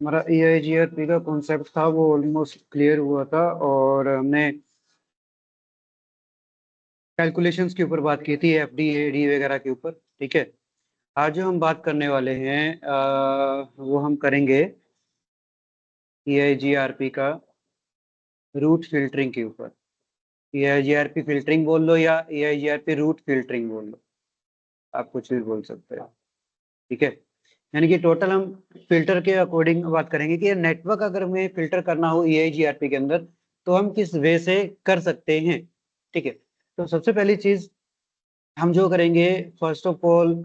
हमारा EIGRP का concept था वो ऑलमोस्ट क्लियर हुआ था, और हमने कैलकुलेशंस के ऊपर बात की थी, FD AD वगैरह के ऊपर। ठीक है, आज जो हम बात करने वाले हैं वो हम करेंगे EIGRP का रूट फिल्टरिंग के ऊपर। EIGRP फिल्टरिंग बोल लो या EIGRP रूट फिल्टरिंग बोल लो, आप कुछ भी बोल सकते हो। ठीक है, यानी कि टोटल हम फिल्टर के अकॉर्डिंग बात करेंगे कि नेटवर्क अगर हमें फिल्टर करना हो EIGRP के अंदर तो हम किस वे से कर सकते हैं। ठीक है, तो सबसे पहली चीज हम जो करेंगे, first of all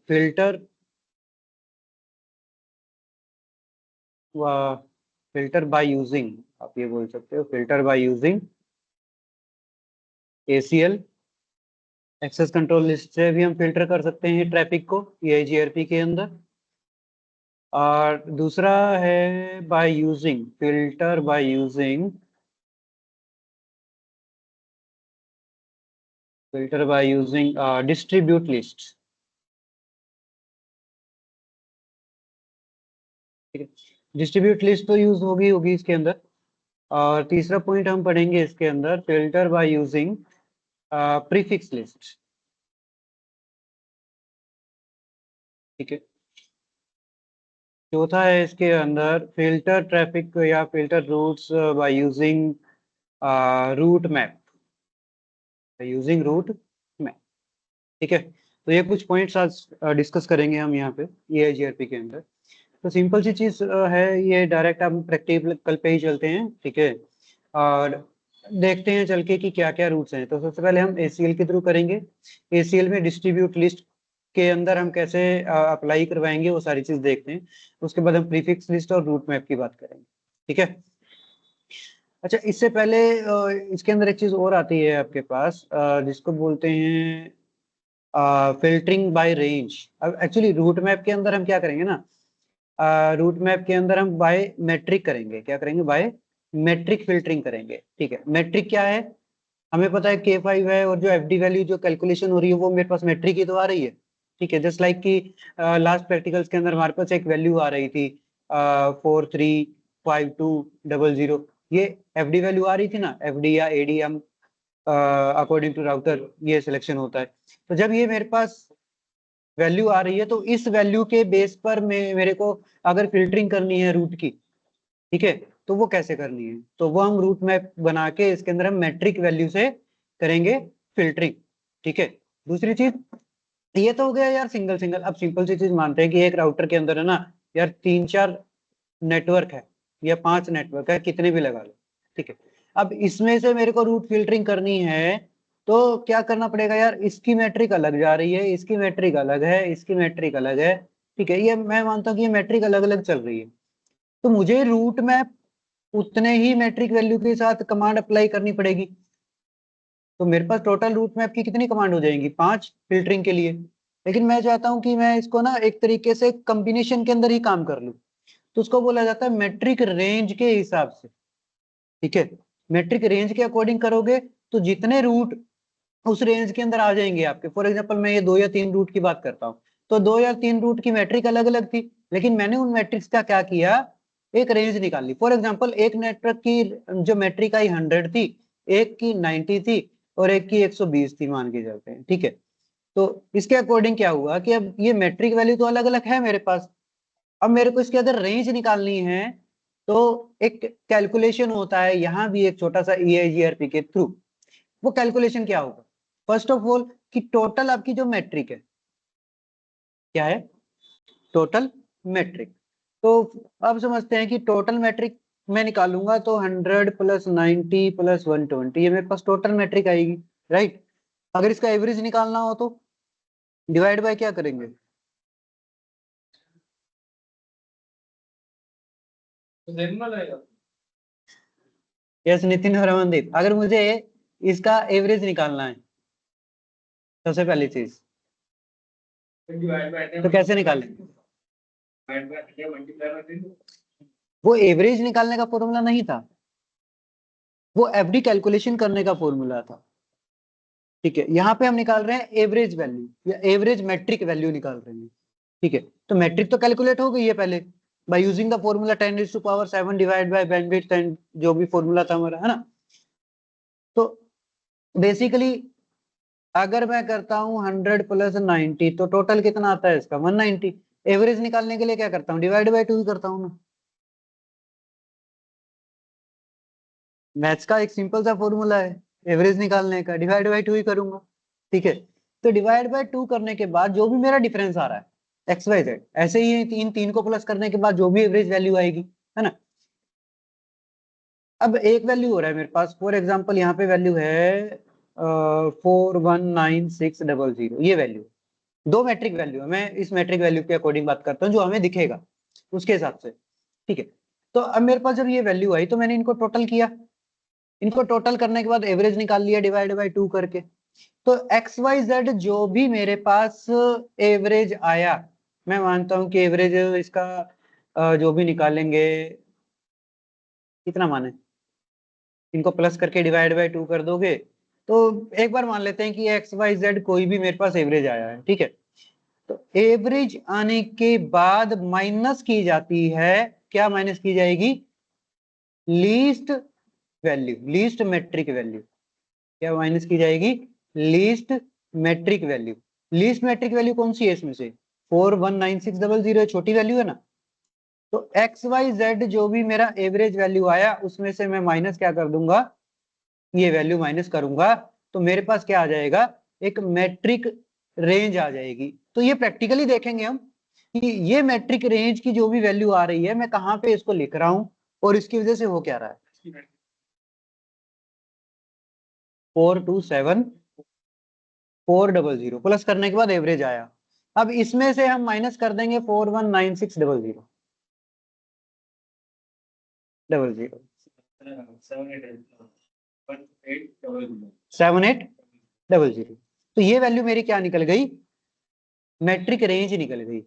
filter filter by using, आप ये बोल सकते हो filter by using ACL access control list से भी हम फिल्टर कर सकते हैं ट्रैफिक को EIGRP के अंदर। और दूसरा है by using filter by using distribute list. ठीक है, डिस्ट्रीब्यूट लिस्ट तो यूज होगी होगी इसके अंदर। और तीसरा पॉइंट हम पढ़ेंगे इसके अंदर, filter by using prefix list. ठीक है, चौथा है इसके अंदर फिल्टर ट्रैफिक या filter routes by using route map, using route map. ठीक है, तो ये कुछ पॉइंट्स आज डिस्कस करेंगे हम यहाँ पे EIGRP के अंदर। तो सिंपल सी चीज है ये, डायरेक्ट हम प्रैक्टिकल पे ही चलते हैं। ठीक है, और देखते हैं चल के कि क्या क्या रूट्स हैं। तो सबसे पहले हम ACL के थ्रू करेंगे। ACL में डिस्ट्रीब्यूट लिस्ट के अंदर हम कैसे अप्लाई करवाएंगे वो सारी चीज देखते हैं। उसके बाद हम प्रीफिक्स लिस्ट और रूट मैप की बात करेंगे। ठीक है, अच्छा इससे पहले इसके अंदर एक चीज और आती है आपके पास, जिसको बोलते हैं फिल्टरिंग बाय रेंज। अब एक्चुअली रूट मैप के अंदर हम क्या करेंगे ना, रूट मैप के अंदर हम बाय मेट्रिक करेंगे। क्या करेंगे? बाय मेट्रिक फिल्टरिंग करेंगे। ठीक है, मेट्रिक क्या है? हमें पता है K5 है, और जो FD वैल्यू जो कैलकुलेशन हो रही है वो मेरे पास मेट्रिक ही तो आ रही है। ठीक है, जस्ट लाइक कि लास्ट प्रैक्टिकल्स के अंदर हमारे पास एक वैल्यू आ रही थी 435200। ये FD वैल्यू आ रही थी ना, FD या AD हम अकॉर्डिंग टू राउटर ये सिलेक्शन होता है। तो जब ये मेरे पास वैल्यू आ रही है तो इस वैल्यू के बेस पर मेरे को अगर फिल्टरिंग करनी है रूट की, ठीक है, तो वो कैसे करनी है? तो वो हम रूट मैप बना के इसके अंदर हम मैट्रिक वैल्यू से करेंगे फिल्टरिंग। ठीक है, दूसरी चीज ये तो हो गया यार सिंगल सिंगल। अब सिंपल सी चीज मानते हैं कि एक राउटर के अंदर है ना यार 3-4 नेटवर्क है या 5 नेटवर्क है, कितने भी लगा लो। ठीक है, अब इसमें से मेरे को रूट फिल्टरिंग करनी है तो क्या करना पड़ेगा यार, इसकी मैट्रिक अलग जा रही है, इसकी मैट्रिक अलग है, इसकी मैट्रिक अलग है। ठीक है, ये मैं मानता हूँ कि ये मैट्रिक अलग अलग चल रही है। तो मुझे रूट मैप उतने ही मैट्रिक वैल्यू के साथ कमांड अप्लाई करनी पड़ेगी। तो मेरे पास टोटल रूट मैप की कितनी कमांड हो जाएंगी? 5 फिल्टरिंग के लिए। लेकिन मैं चाहता हूं कि मैं इसको ना एक तरीके से कॉम्बिनेशन के अंदर ही काम कर लूं, तो उसको बोला जाता है मैट्रिक रेंज के हिसाब से। ठीक है, मैट्रिक रेंज के अकॉर्डिंग करोगे तो जितने रूट उस रेंज के अंदर आ जाएंगे आपके। फॉर एग्जांपल मैं ये 2 या 3 रूट की बात करता हूँ, तो 2 या 3 रूट की मैट्रिक अलग अलग थी, लेकिन मैंने उन मैट्रिक्स का क्या किया, एक रेंज निकाल ली। फॉर एग्जांपल एक नेटवर्क की जो मैट्रिक आई 100 थी, एक की 90 थी, और एक की 120 थी, मान के चलते हैं। ठीक है, तो इसके अकॉर्डिंग क्या हुआ कि अब ये मैट्रिक वैल्यू तो अलग अलग है मेरे पास, अब मेरे को इसके अंदर रेंज निकालनी है। तो एक कैलकुलेशन होता है यहाँ भी एक छोटा सा EIGRP के थ्रू। वो कैलकुलेशन क्या होगा? फर्स्ट ऑफ ऑल कि टोटल आपकी जो मैट्रिक है क्या है, टोटल मैट्रिक। तो अब समझते हैं कि टोटल मैट्रिक मैं निकालूंगा तो 100 प्लस 90 प्लस 120, ये मेरे पास टोटल मैट्रिक आएगी। राइट, अगर इसका एवरेज निकालना हो तो डिवाइड बाय क्या करेंगे? यस नितिन और अमनदीप, अगर मुझे इसका एवरेज निकालना है सबसे पहली चीज, तो कैसे निकालेंगे? वो एवरेज निकालने का फॉर्मूला नहीं था, वो FD कैलकुलेशन करने का फॉर्मूला था। ठीक है, यहाँ पे हम निकाल रहे हैं एवरेज वैल्यू या एवरेज मैट्रिक वैल्यू निकाल रहे हैं। ठीक है, तो मैट्रिक तो कैलकुलेट हो गई है पहले, by using the formula 10⁻⁷ divide by bandwidth and जो भी फॉर्मूला था हमारा, है ना। तो बेसिकली अगर मैं करता हूँ 100 + 90 तो टोटल कितना आता है इसका 190। एवरेज निकालने के लिए क्या करता हूँ, डिवाइड बाय 2 ही करता हूँ ना। मैथ्स का एक सिंपल सा फॉर्मूला है एवरेज निकालने का, डिवाइड बाय 2 ही करूंगा, ठीक है। तो डिवाइड बाय 2 करने के बाद जो भी मेरा डिफरेंस आ रहा है एक्स वाई जेड, ऐसे ही इन तीन को प्लस करने के बाद जो भी एवरेज वैल्यू आएगी, है ना। अब एक वैल्यू हो रहा है मेरे पास, फॉर एग्जाम्पल यहाँ पे वैल्यू है 419600, ये वैल्यू दो मैट्रिक वैल्यू है। मैं इस मैट्रिक वैल्यू के अकॉर्डिंग बात करता हूँ जो हमें दिखेगा उसके हिसाब से, ठीक है। तो अब मेरे पास जब ये वैल्यू आई तो मैंने इनको टोटल किया, इनको टोटल करने के बाद एवरेज निकाल लिया डिवाइड बाय 2 करके। तो एक्स वाई जेड जो भी मेरे पास एवरेज आया, मैं मानता हूं कि एवरेज इसका जो भी निकालेंगे, कितना माने, इनको प्लस करके डिवाइड बाय 2 कर दोगे तो एक बार मान लेते हैं कि एक्स वाई जेड कोई भी मेरे पास एवरेज आया है, ठीक है। तो एवरेज आने के बाद माइनस की जाती है, क्या माइनस की जाएगी, least value, least metric value. क्या माइनस की जाएगी, least metric value. Least metric value कौन सी है इसमें से, 419600, छोटी वैल्यू है ना। तो एक्स वाई जेड जो भी मेरा एवरेज वैल्यू आया उसमें से मैं माइनस क्या कर दूंगा, ये वैल्यू माइनस करूंगा, तो मेरे पास क्या आ जाएगा, एक मैट्रिक रेंज आ जाएगी। तो ये प्रैक्टिकली देखेंगे हम कि ये मैट्रिक रेंज की जो भी वैल्यू आ रही है मैं कहां पे इसको लिख रहा हूं और इसकी वजह से हो क्या रहा है। 427400 प्लस करने के बाद एवरेज आया। अब इसमें से हम माइनस कर देंगे 419600 7800। तो ये वैल्यू मेरी क्या निकल गई, मैट्रिक रेंज निकल गई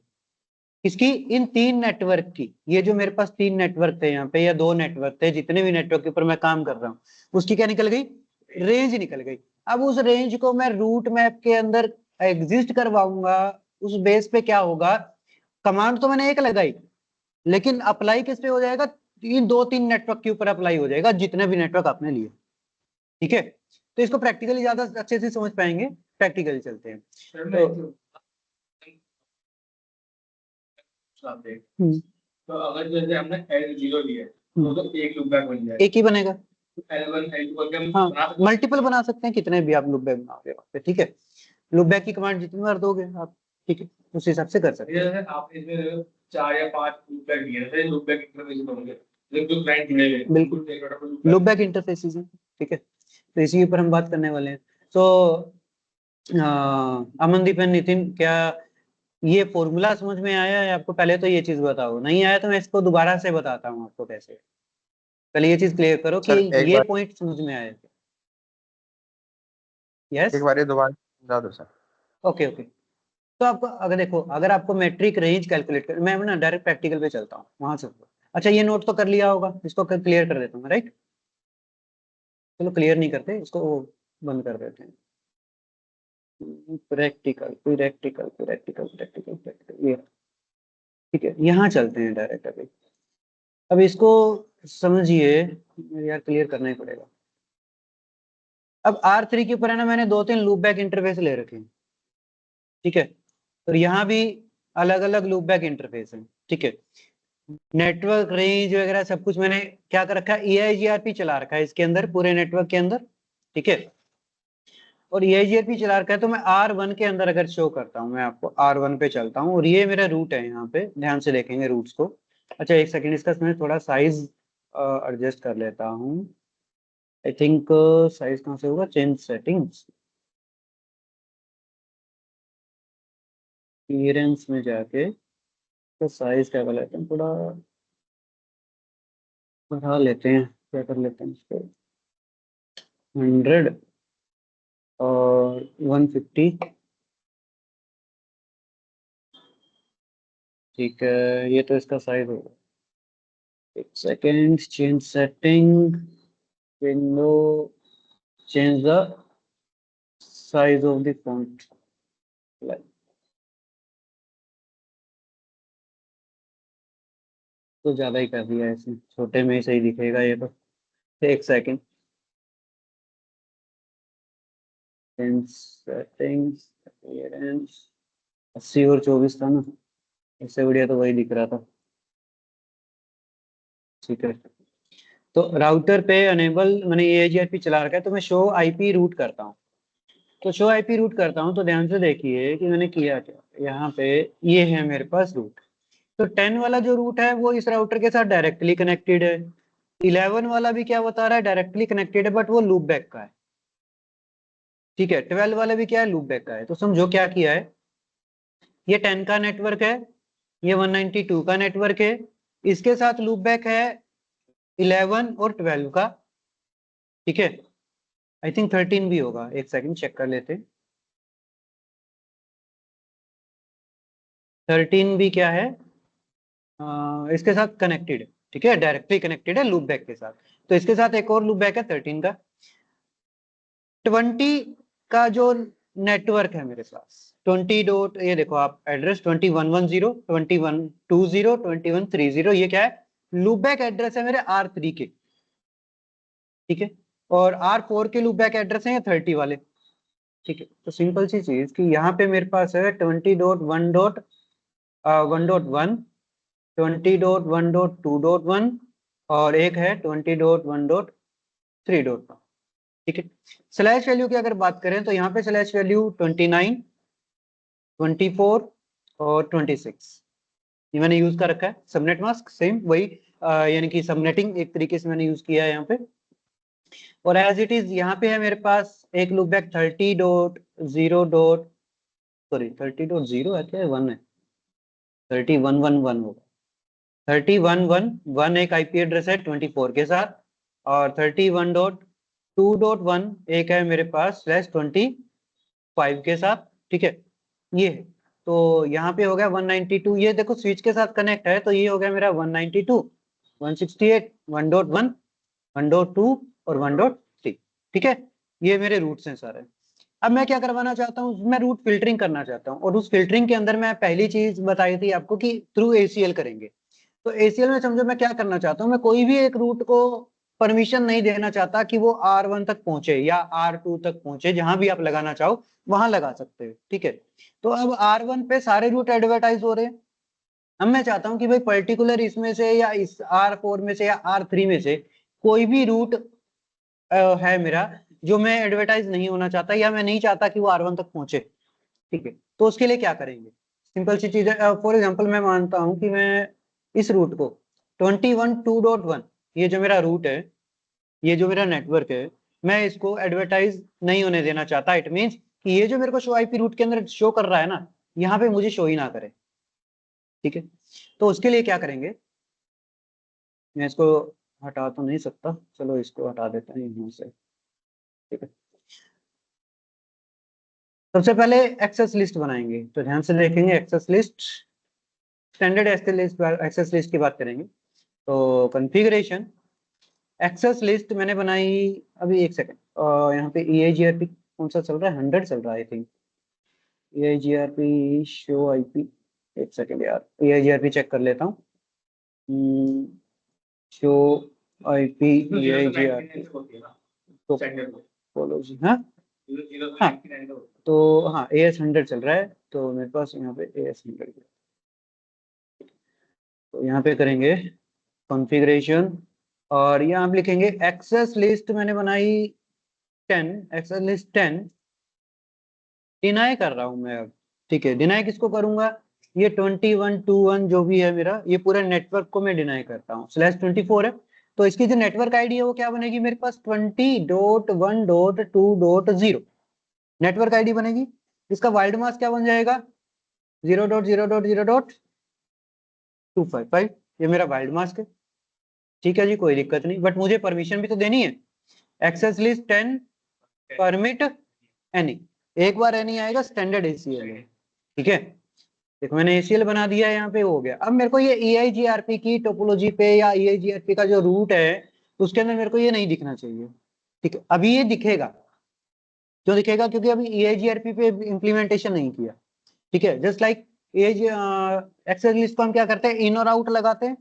इसकी, इन तीन नेटवर्क की। ये जो मेरे पास तीन नेटवर्क थे यहाँ पे या दो नेटवर्क थे, जितने भी नेटवर्क के ऊपर मैं काम कर रहा हूँ उसकी क्या निकल गई, रेंज निकल गई। अब उस रेंज को मैं रूट मैप के अंदर एग्जिस्ट करवाऊंगा, उस बेस पे क्या होगा, कमांड तो मैंने एक लगाई लेकिन अप्लाई किस पे हो जाएगा, इन दो तीन नेटवर्क के ऊपर अप्लाई हो जाएगा जितने भी नेटवर्क आपने लिए, ठीक है। तो इसको प्रैक्टिकली ज्यादा अच्छे से समझ पाएंगे, प्रैक्टिकली चलते हैं। तो अगर जैसे हमने L0 लिया तो एक लूप बैक बन जाएगा, एक ही बनेगा। L1 L2 करके हम हाँ मल्टीपल बना सकते हैं, कितने भी आप लूप बैक बनाओगे वहाँ पे, ठीक है। लूप बैक की कमांड जितनी बार दोगे आप, ठीक है, उस हिसाब से कर सकते हैं। आप इसमें 4 या 5 लूप बैक दिए थे, लूप बैक इंटरफेस होंगे जो क्लाइंट जुड़े हुए, बिल्कुल लूप बैक इंटरफेसेस हैं, ठीक है। तो इसी के ऊपर हम बात करने वाले हैं। तो अमनदीप एंड नितिन, क्या ये फॉर्मूला समझ में आया है आपको, पहले तो ये चीज बताओ, नहीं आया तो मैं इसको दोबारा से बताता हूँ आपको कैसे। पहले ये चीज क्लियर करो कि सर एक ये बार पॉइंट समझ में आया। यस, एक बार ये दोबारा समझा दो सर। Okay okay. तो आपको अगर देखो, अगर आपको मैट्रिक रेंज कैलकुलेट कर, मैं ना डायरेक्ट प्रैक्टिकल पे चलता हूँ वहां से। अच्छा ये नोट तो कर लिया होगा, इसको क्लियर कर देता हूँ, राइट। चलो क्लियर नहीं करते इसको, बंद कर देते हैं। Practical practical practical practical practical, ये ठीक है, यहाँ चलते हैं डायरेक्ट अभी। अब इसको समझिए, यार क्लियर करना ही पड़ेगा। अब R3 के ऊपर है ना, मैंने दो तीन लूप बैक इंटरफेस ले रखे हैं, ठीक है। और यहाँ भी अलग अलग लूप बैक इंटरफेस है, ठीक है। नेटवर्क रेंज वगैरह सब कुछ मैंने क्या कर रखा है, EIGRP चला रखा है इसके अंदर, पूरे नेटवर्क के अंदर, ठीक है। और EIGRP चला रखा है तो मैं R1 के अंदर अगर शो करता हूँ, मैं आपको R1 पे चलता हूँ और ये मेरा रूट है, यहाँ पे ध्यान से देखेंगे रूट्स को। अच्छा एक सेकंड, इसका मैं थोड़ा साइज एडजस्ट कर लेता हूँ। आई थिंक साइज कहाँ से होगा, चेंज सेटिंग्स, क्लियरेंस में जाके तो साइज क्या कर लेते हैं, थोड़ा बढ़ा लेते हैं, क्या कर लेते हैं इसको 100 और 150, ठीक है। ये तो इसका साइज होगा। एक second, change setting, window, change the size of the font. तो ज्यादा ही कर दिया है इसने, छोटे में ही सही दिखेगा ये तो। एक सेकंड, सेटिंग्स, अपीयरेंस, 80 और 24 था ना, इससे बढ़िया तो वही दिख रहा था। ठीक है, तो राउटर पे अनेबल मैंने AIGRP चला रखा है, तो मैं शो आईपी रूट करता हूँ। तो शो आईपी रूट करता हूँ तो ध्यान से देखिए कि मैंने किया क्या। यहाँ पे ये है मेरे पास रूट, तो 10 वाला जो रूट है वो इस राउटर के साथ डायरेक्टली कनेक्टेड है। 11 वाला भी क्या बता रहा है, डायरेक्टली कनेक्टेड है, बट वो लूप बैक का है। ठीक है, 12 वाला भी क्या है, लूप बैक का है। तो समझो क्या किया है, ये 10 का नेटवर्क है, ये 192 का नेटवर्क है, इसके साथ लूप बैक है 11 और 12 का। ठीक है, आई थिंक 13 भी होगा, एक सेकंड चेक कर लेते। 13 भी क्या है, इसके साथ कनेक्टेड है। ठीक है, डायरेक्टली कनेक्टेड है लूप बैक के साथ। तो इसके साथ एक और लूप बैक है 13 का। 20 का जो नेटवर्क है मेरे पास, 20 डॉट, ये देखो आप एड्रेस 2110, 2120, 2130, ये क्या है, लूप बैक एड्रेस है मेरे R3 के। ठीक है, और R4 के लूप बैक एड्रेस है ये 30 वाले। ठीक है, तो सिंपल सी चीज कि यहाँ पे मेरे पास है 20.1.1, 20.1.2.1 और एक है 20.1.3.1। ठीक है, स्लैश वैल्यू की अगर बात करें तो यहाँ पे स्लैश वैल्यू 29, 24 और 26 ये मैंने यूज कर रखा है। सबनेट मास्क सेम वही, यानी कि सबनेटिंग एक तरीके से मैंने यूज किया है यहाँ पे। और एज इट इज यहाँ पे है मेरे पास एक लूप बैक 30.0 डॉट, सॉरी 30.0 है क्या, 1 है, 3111 होगा। 3111 एक आईपी एड्रेस है 24 के साथ, और 31.2.1 एक है मेरे पास /25 के साथ। ठीक है, ये है। तो यहाँ पे हो गया 192, ये देखो स्विच के साथ कनेक्ट है, तो ये हो गया मेरा 192, 168, 1.1, 1.2 और 1.3। ठीक है, ये मेरे रूट्स हैं सारे। अब मैं क्या करवाना चाहता हूँ, मैं रूट फिल्टरिंग करना चाहता हूँ, और उस फिल्टरिंग के अंदर मैं पहली चीज बताई थी आपको कि थ्रू ACL करेंगे। तो ACL में समझो मैं क्या करना चाहता हूँ, मैं कोई भी एक रूट को परमिशन नहीं देना चाहता कि वो R1 तक पहुंचे या R2 तक पहुंचे, जहां भी आप लगाना चाहो वहां लगा सकते हो। ठीक है, तो अब R1 पे सारे रूट एडवर्टाइज हो रहे हैं। अब मैं चाहता हूँ कि भाई पर्टिकुलर इसमें से या इस R4 में से या R3 में से कोई भी रूट है मेरा जो मैं एडवर्टाइज नहीं होना चाहता, या मैं नहीं चाहता कि वो R1 तक पहुंचे। ठीक है, तो उसके लिए क्या करेंगे, सिंपल सी चीज है। फॉर एग्जांपल मैं मानता हूं कि मैं इस रूट को 21.2.1, ये जो मेरा रूट है, ये जो मेरा नेटवर्क है, मैं इसको एडवर्टाइज नहीं होने देना चाहता। इट मींस कि ये जो मेरे को शो आईपी रूट के अंदर शो कर रहा है ना, यहाँ पे मुझे शो ही ना करे। ठीक है, तो उसके लिए क्या करेंगे, मैं इसको हटा तो नहीं सकता, चलो इसको हटा देते हैं यहाँ से। ठीक है, सबसे पहले एक्सेस लिस्ट बनाएंगे, तो ध्यान से देखेंगे access list, standard access list की बात करेंगे। तो कॉन्फ़िगरेशन एक्सेस लिस्ट मैंने बनाई, अभी एक सेकंड, यहाँ पे EIGRP कौन सा चल रहा है, 100 चल रहा है I think. EIGRP show IP, एक सेकंड यार, EIGRP चेक कर लेता हूँ। शो आईपी EIGRP तो बोलो जी। हाँ हाँ, तो हाँ AS100 चल रहा है, तो मेरे पास यहाँ पे AS100, तो यहाँ पे करेंगे कॉन्फ़िगरेशन, और यहाँ आप लिखेंगे एक्सेस लिस्ट मैंने बनाई 10, एक्सेस लिस्ट 10 डिनाई कर रहा हूँ मैं अब। ठीक है, डिनाई किसको करूंगा, ये 2121 जो भी है मेरा, ये पूरा नेटवर्क को मैं डिनाई करता हूँ। /24 है, तो इसकी जो नेटवर्क आईडी है वो क्या बनेगी मेरे पास, 20.1.2.0 नेटवर्क आईडी बनेगी। इसका वाइड मास्क क्या बन जाएगा, 0.0.0.255, ये मेरा वाइड मास्क है। ठीक है जी, कोई दिक्कत नहीं, बट मुझे परमिशन भी तो देनी है। एक्सेस लिस्ट 10 परमिट एनी, एक बार एनी आएगा, स्टैंडर्ड ACL है। ठीक है, देखो मैंने ACL बना दिया है, यहाँ पे हो गया। अब मेरे को ये EIGRP की टोपोलॉजी पे या EIGRP का जो रूट है उसके अंदर मेरे को ये नहीं दिखना चाहिए। ठीक है, अभी ये दिखेगा, क्यों दिखेगा, क्योंकि अभी EIGRP पे इम्प्लीमेंटेशन नहीं किया। ठीक है, जस्ट लाइक एक्सेस लिस्ट को हम क्या करते हैं, इन और आउट लगाते हैं।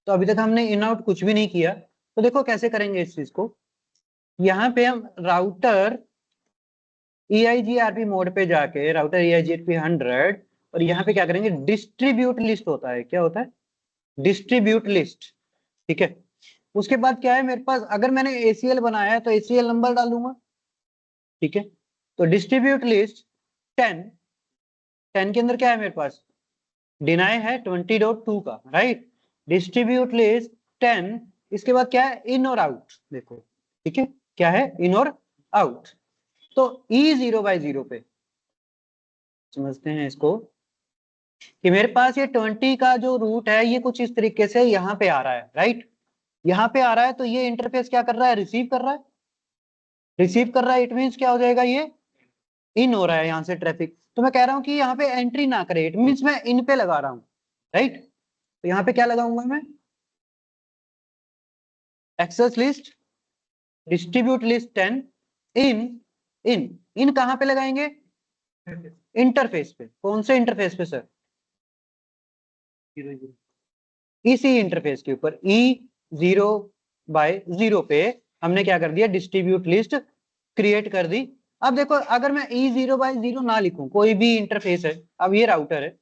तो अभी तक हमने इन आउट कुछ भी नहीं किया। तो देखो कैसे करेंगे इस चीज को। यहाँ पे हम राउटर EIGRP मोड पे जाके राउटर EIGRP 100 और यहाँ पे क्या करेंगे, डिस्ट्रीब्यूट लिस्ट होता है, क्या होता है, डिस्ट्रीब्यूट लिस्ट। ठीक है, उसके बाद क्या है मेरे पास, अगर मैंने ACL बनाया है तो ACL नंबर डालूंगा। ठीक है, तो डिस्ट्रीब्यूट लिस्ट 10 के अंदर क्या है मेरे पास, डिनाई है 20.2 का, राइट। डिस्ट्रीब्यूट लिस्ट 10, इसके बाद क्या है, इन और आउट, देखो। ठीक है, क्या है, इन और आउट। तो E0/0 पे समझते हैं इसको कि मेरे पास ये 20 का जो रूट है ये कुछ इस तरीके से यहाँ पे आ रहा है, राइट। यहाँ पे आ रहा है तो ये इंटरफेस क्या कर रहा है, रिसीव कर रहा है। रिसीव कर रहा है, इट मीन्स क्या हो जाएगा, ये इन हो रहा है यहाँ से ट्रैफिक। तो मैं कह रहा हूँ कि यहाँ पे एंट्री ना करे, इट मीन्स मैं इन पे लगा रहा हूँ, राइट। तो यहाँ पे क्या लगाऊंगा मैं, एक्सेस लिस्ट डिस्ट्रीब्यूट लिस्ट 10 इन इन कहाँ पे लगाएंगे, इंटरफेस पे। कौन से इंटरफेस पे सर, इसी इंटरफेस के ऊपर E0/0 पे हमने क्या कर दिया, डिस्ट्रीब्यूट लिस्ट क्रिएट कर दी। अब देखो अगर मैं E0/0 ना लिखूं, कोई भी इंटरफेस है, अब ये राउटर है,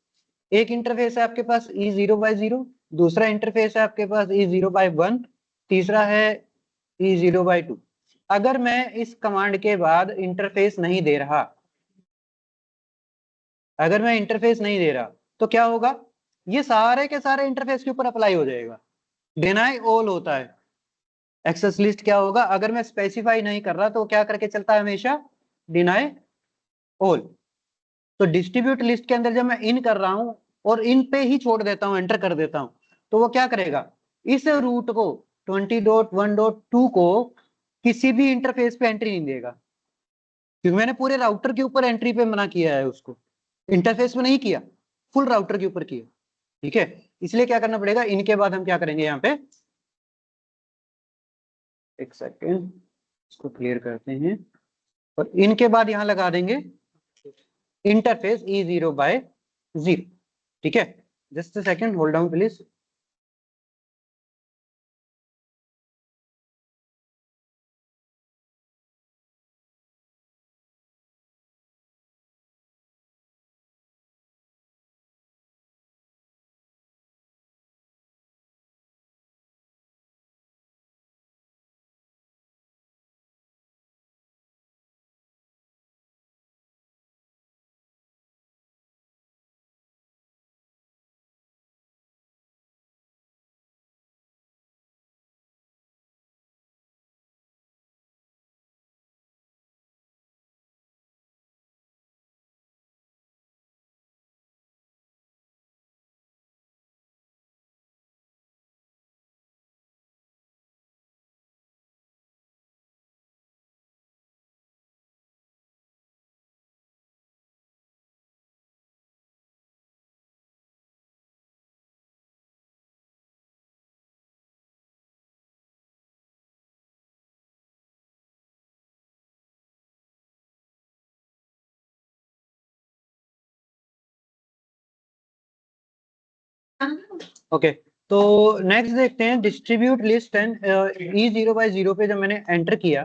एक इंटरफेस है आपके पास E0/0, दूसरा इंटरफेस है आपके पास E0/1, तीसरा है E0/2। अगर मैं इस कमांड के बाद इंटरफेस नहीं दे रहा, अगर मैं इंटरफेस नहीं दे रहा तो क्या होगा, ये सारे के सारे इंटरफेस के ऊपर अप्लाई हो जाएगा। डिनाई ऑल होता है। एक्सेस लिस्ट क्या होगा, अगर मैं स्पेसिफाई नहीं कर रहा तो क्या करके चलता है हमेशा, डिनाई ऑल। तो डिस्ट्रीब्यूट लिस्ट के अंदर जब मैं इन कर रहा हूं और इन पे ही छोड़ देता हूं, एंटर कर देता हूं, तो वो क्या करेगा, इस रूट को 20.1.2 को किसी भी इंटरफेस पे एंट्री नहीं देगा, क्योंकि मैंने पूरे राउटर के ऊपर एंट्री पे मना किया है उसको, इंटरफेस में नहीं किया, फुल राउटर के ऊपर किया। ठीक है, इसलिए क्या करना पड़ेगा, इनके बाद हम क्या करेंगे, यहाँ पे एक सेकेंड इसको क्लियर करते हैं, और इनके बाद यहां लगा देंगे इंटरफेस E0/0। ठीक है, just second, hold down please. Okay, तो नेक्स्ट देखते हैं डिस्ट्रीब्यूट लिस्ट एंड E0/0 पे जब मैंने एंटर किया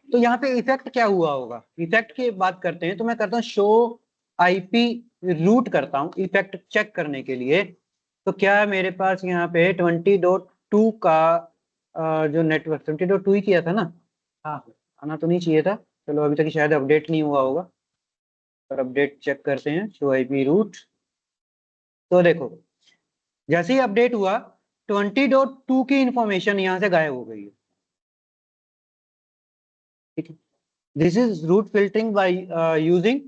तो यहाँ पे इफेक्ट क्या हुआ होगा। इफेक्ट की बात करते हैं तो मैं करता हूँ शो IP रूट करता हूँ इफेक्ट चेक करने के लिए। तो क्या मेरे पास यहाँ पे 20.2 का जो नेटवर्क 20.2 ही किया था ना, हाँ आना तो नहीं चाहिए था, चलो अभी तक शायद अपडेट नहीं हुआ होगा, पर अपडेट चेक करते हैं शो IP रूट। तो देखो जैसे ही अपडेट हुआ 20.2 की इंफॉर्मेशन यहाँ से गायब हो गई है। ठीक है, this is route filtering by using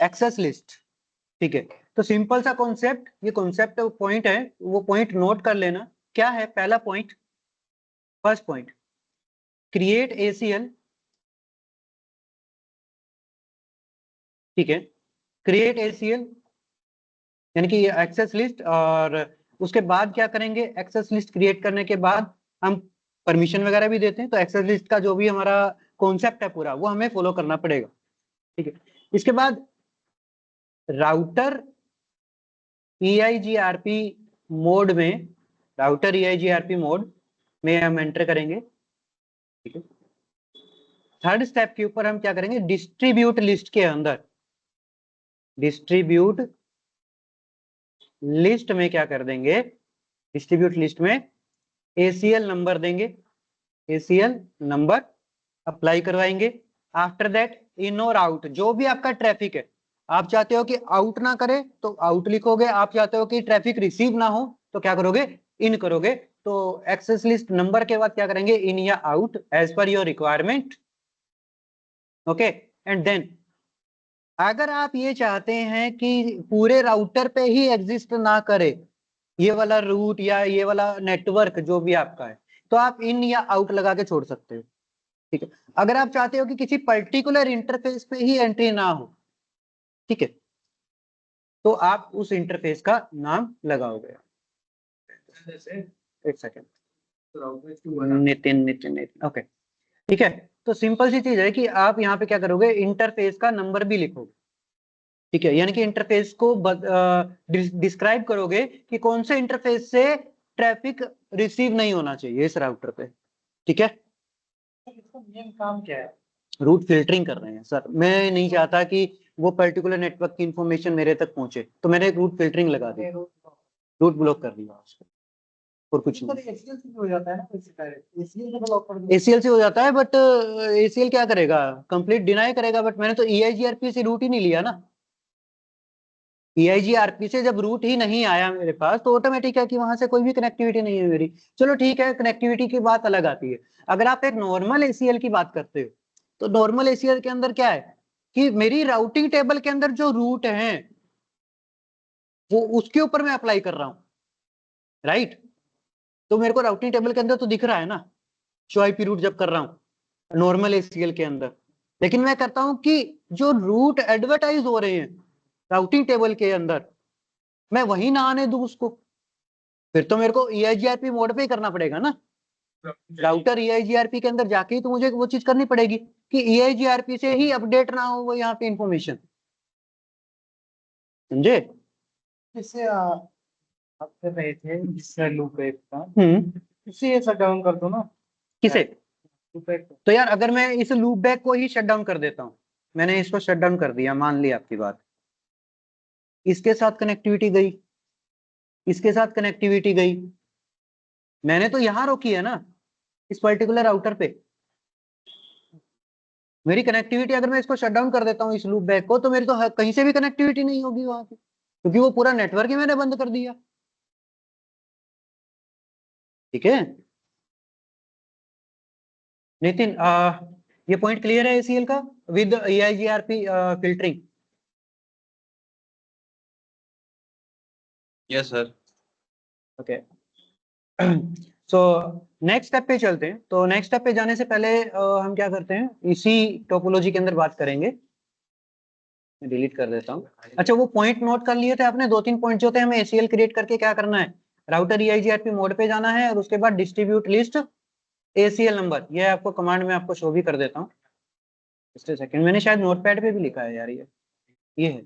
access list. ठीक है, तो सिंपल सा कॉन्सेप्ट, ये कॉन्सेप्ट पॉइंट है, वो पॉइंट नोट कर लेना। क्या है पहला point, first point, create ACL। ठीक है, क्रिएट ACL यानी कि एक्सेस लिस्ट, और उसके बाद क्या करेंगे, एक्सेस लिस्ट क्रिएट करने के बाद हम परमिशन वगैरह भी देते हैं, तो एक्सेस लिस्ट का जो भी हमारा कॉन्सेप्ट है पूरा वो हमें फॉलो करना पड़ेगा। ठीक है, इसके बाद राउटर EIGRP मोड में राउटर EIGRP मोड में हम एंटर करेंगे, ठीक है। थर्ड स्टेप के ऊपर हम क्या करेंगे, डिस्ट्रीब्यूट लिस्ट के अंदर, डिस्ट्रीब्यूट लिस्ट में क्या कर देंगे, डिस्ट्रीब्यूट लिस्ट में ACL नंबर देंगे, ACL नंबर अप्लाई करवाएंगे। आफ्टर दैट इन और आउट, जो भी आपका ट्रैफिक है, आप चाहते हो कि आउट ना करे तो आउट लिखोगे, आप चाहते हो कि ट्रैफिक रिसीव ना हो तो क्या करोगे, इन करोगे। तो एक्सेस लिस्ट नंबर के बाद क्या करेंगे, इन या out as per your requirement, okay. And then अगर आप ये चाहते हैं कि पूरे राउटर पे ही एग्जिस्ट ना करे ये वाला रूट या ये वाला नेटवर्क जो भी आपका है, तो आप इन या आउट लगा के छोड़ सकते हो, ठीक है। अगर आप चाहते हो कि किसी पर्टिकुलर इंटरफेस पे ही एंट्री ना हो, ठीक है, तो आप उस इंटरफेस का नाम लगाओगे। एक सेकेंड, नितिन नितिन नितिन, ओके, ठीक है। तो सिंपल सी चीज है कि आप यहाँ पे क्या करोगे, इंटरफेस का नंबर भी लिखोगे, ठीक है। यानी कि इंटरफेस को डिस्क्राइब करोगे कि कौन से इंटरफेस से ट्रैफिक रिसीव नहीं होना चाहिए इस राउटर पे, ठीक है। इसका मेन काम क्या है? रूट फिल्टरिंग कर रहे हैं सर, मैं नहीं चाहता कि वो पर्टिकुलर नेटवर्क की इंफॉर्मेशन मेरे तक पहुंचे, तो मैंने रूट फिल्टरिंग लगा दी, रूट ब्लॉक कर दिया उसको, और कुछ नहीं। ACL से हो जाता है ना, ACL से ब्लॉक कर ACL से हो जाता है, बट ACL क्या करेगा, कंप्लीट डिनाई करेगा। बट मैंने तो EIGRP से रूट ही नहीं लिया ना, EIGRP से जब रूट ही नहीं आया मेरे पास, तो ऑटोमेटिक है कि वहां से कोई भी कनेक्टिविटी नहीं है मेरी। चलो ठीक है, कनेक्टिविटी की बात अलग आती है। अगर आप एक नॉर्मल ACL की बात करते हो, तो नॉर्मल ACL के अंदर क्या है कि मेरी राउटिंग टेबल के अंदर जो रूट है वो उसके ऊपर मैं अप्लाई कर रहा हूं, राइट। तो मेरे को राउटिंग टेबल के अंदर तो दिख रहा है ना शो IP रूट जब कर रहा हूं नॉर्मल ACL के अंदर। लेकिन मैं करता हूं कि जो रूट एडवर्टाइज हो रहे हैं राउटिंग टेबल के अंदर, मैं वही ना आने दूं उसको, फिर तो मेरे को EIGRP मोड पे ही करना पड़ेगा ना। राउटर EIGRP के अंदर जाके ही तो मुझे वो चीज करनी पड़ेगी कि EIGRP से ही अपडेट ना हो वो यहाँ पे इंफॉर्मेशन, समझे। इससे आप कर रहे थे जिससे लूप एक का, हम्म, इसे ये शट डाउन कर दो ना। किसे, लूप एक तो यार अगर मैं इस लूप बैक को ही शट डाउन कर देता हूँ, मैंने इसको शट डाउन कर दिया, मान ली आपकी बात, इसके साथ कनेक्टिविटी गई, इसके साथ कनेक्टिविटी गई, मैंने तो यहां रोकी है ना इस पर्टिकुलर राउटर पे। मेरी कनेक्टिविटी अगर मैं इसको शट डाउन कर देता हूँ इस लूप बैक को, तो मेरी तो कहीं से भी कनेक्टिविटी नहीं होगी वहां पे, क्योंकि वो पूरा नेटवर्क ही मैंने बंद कर दिया, ठीक है। नितिन, ये पॉइंट क्लियर है ACL का with EIGRP filtering? Yes sir. Okay, so next step पे चलते हैं। तो नेक्स्ट स्टेप पे जाने से पहले हम क्या करते हैं, इसी टोपोलॉजी के अंदर बात करेंगे। मैं डिलीट कर देता हूँ। अच्छा, वो पॉइंट नोट कर लिए थे आपने, 2-3 पॉइंट जो थे, हमें ACL क्रिएट करके क्या करना है, राउटर EIGRP मोड पे जाना है, और उसके बाद डिस्ट्रीब्यूट लिस्ट ACL नंबर, ये आपको कमांड में आपको शो भी कर देता हूँ। जस्ट सेकंड, मैंने शायद नोटपैड पे भी लिखा है यार, ये है,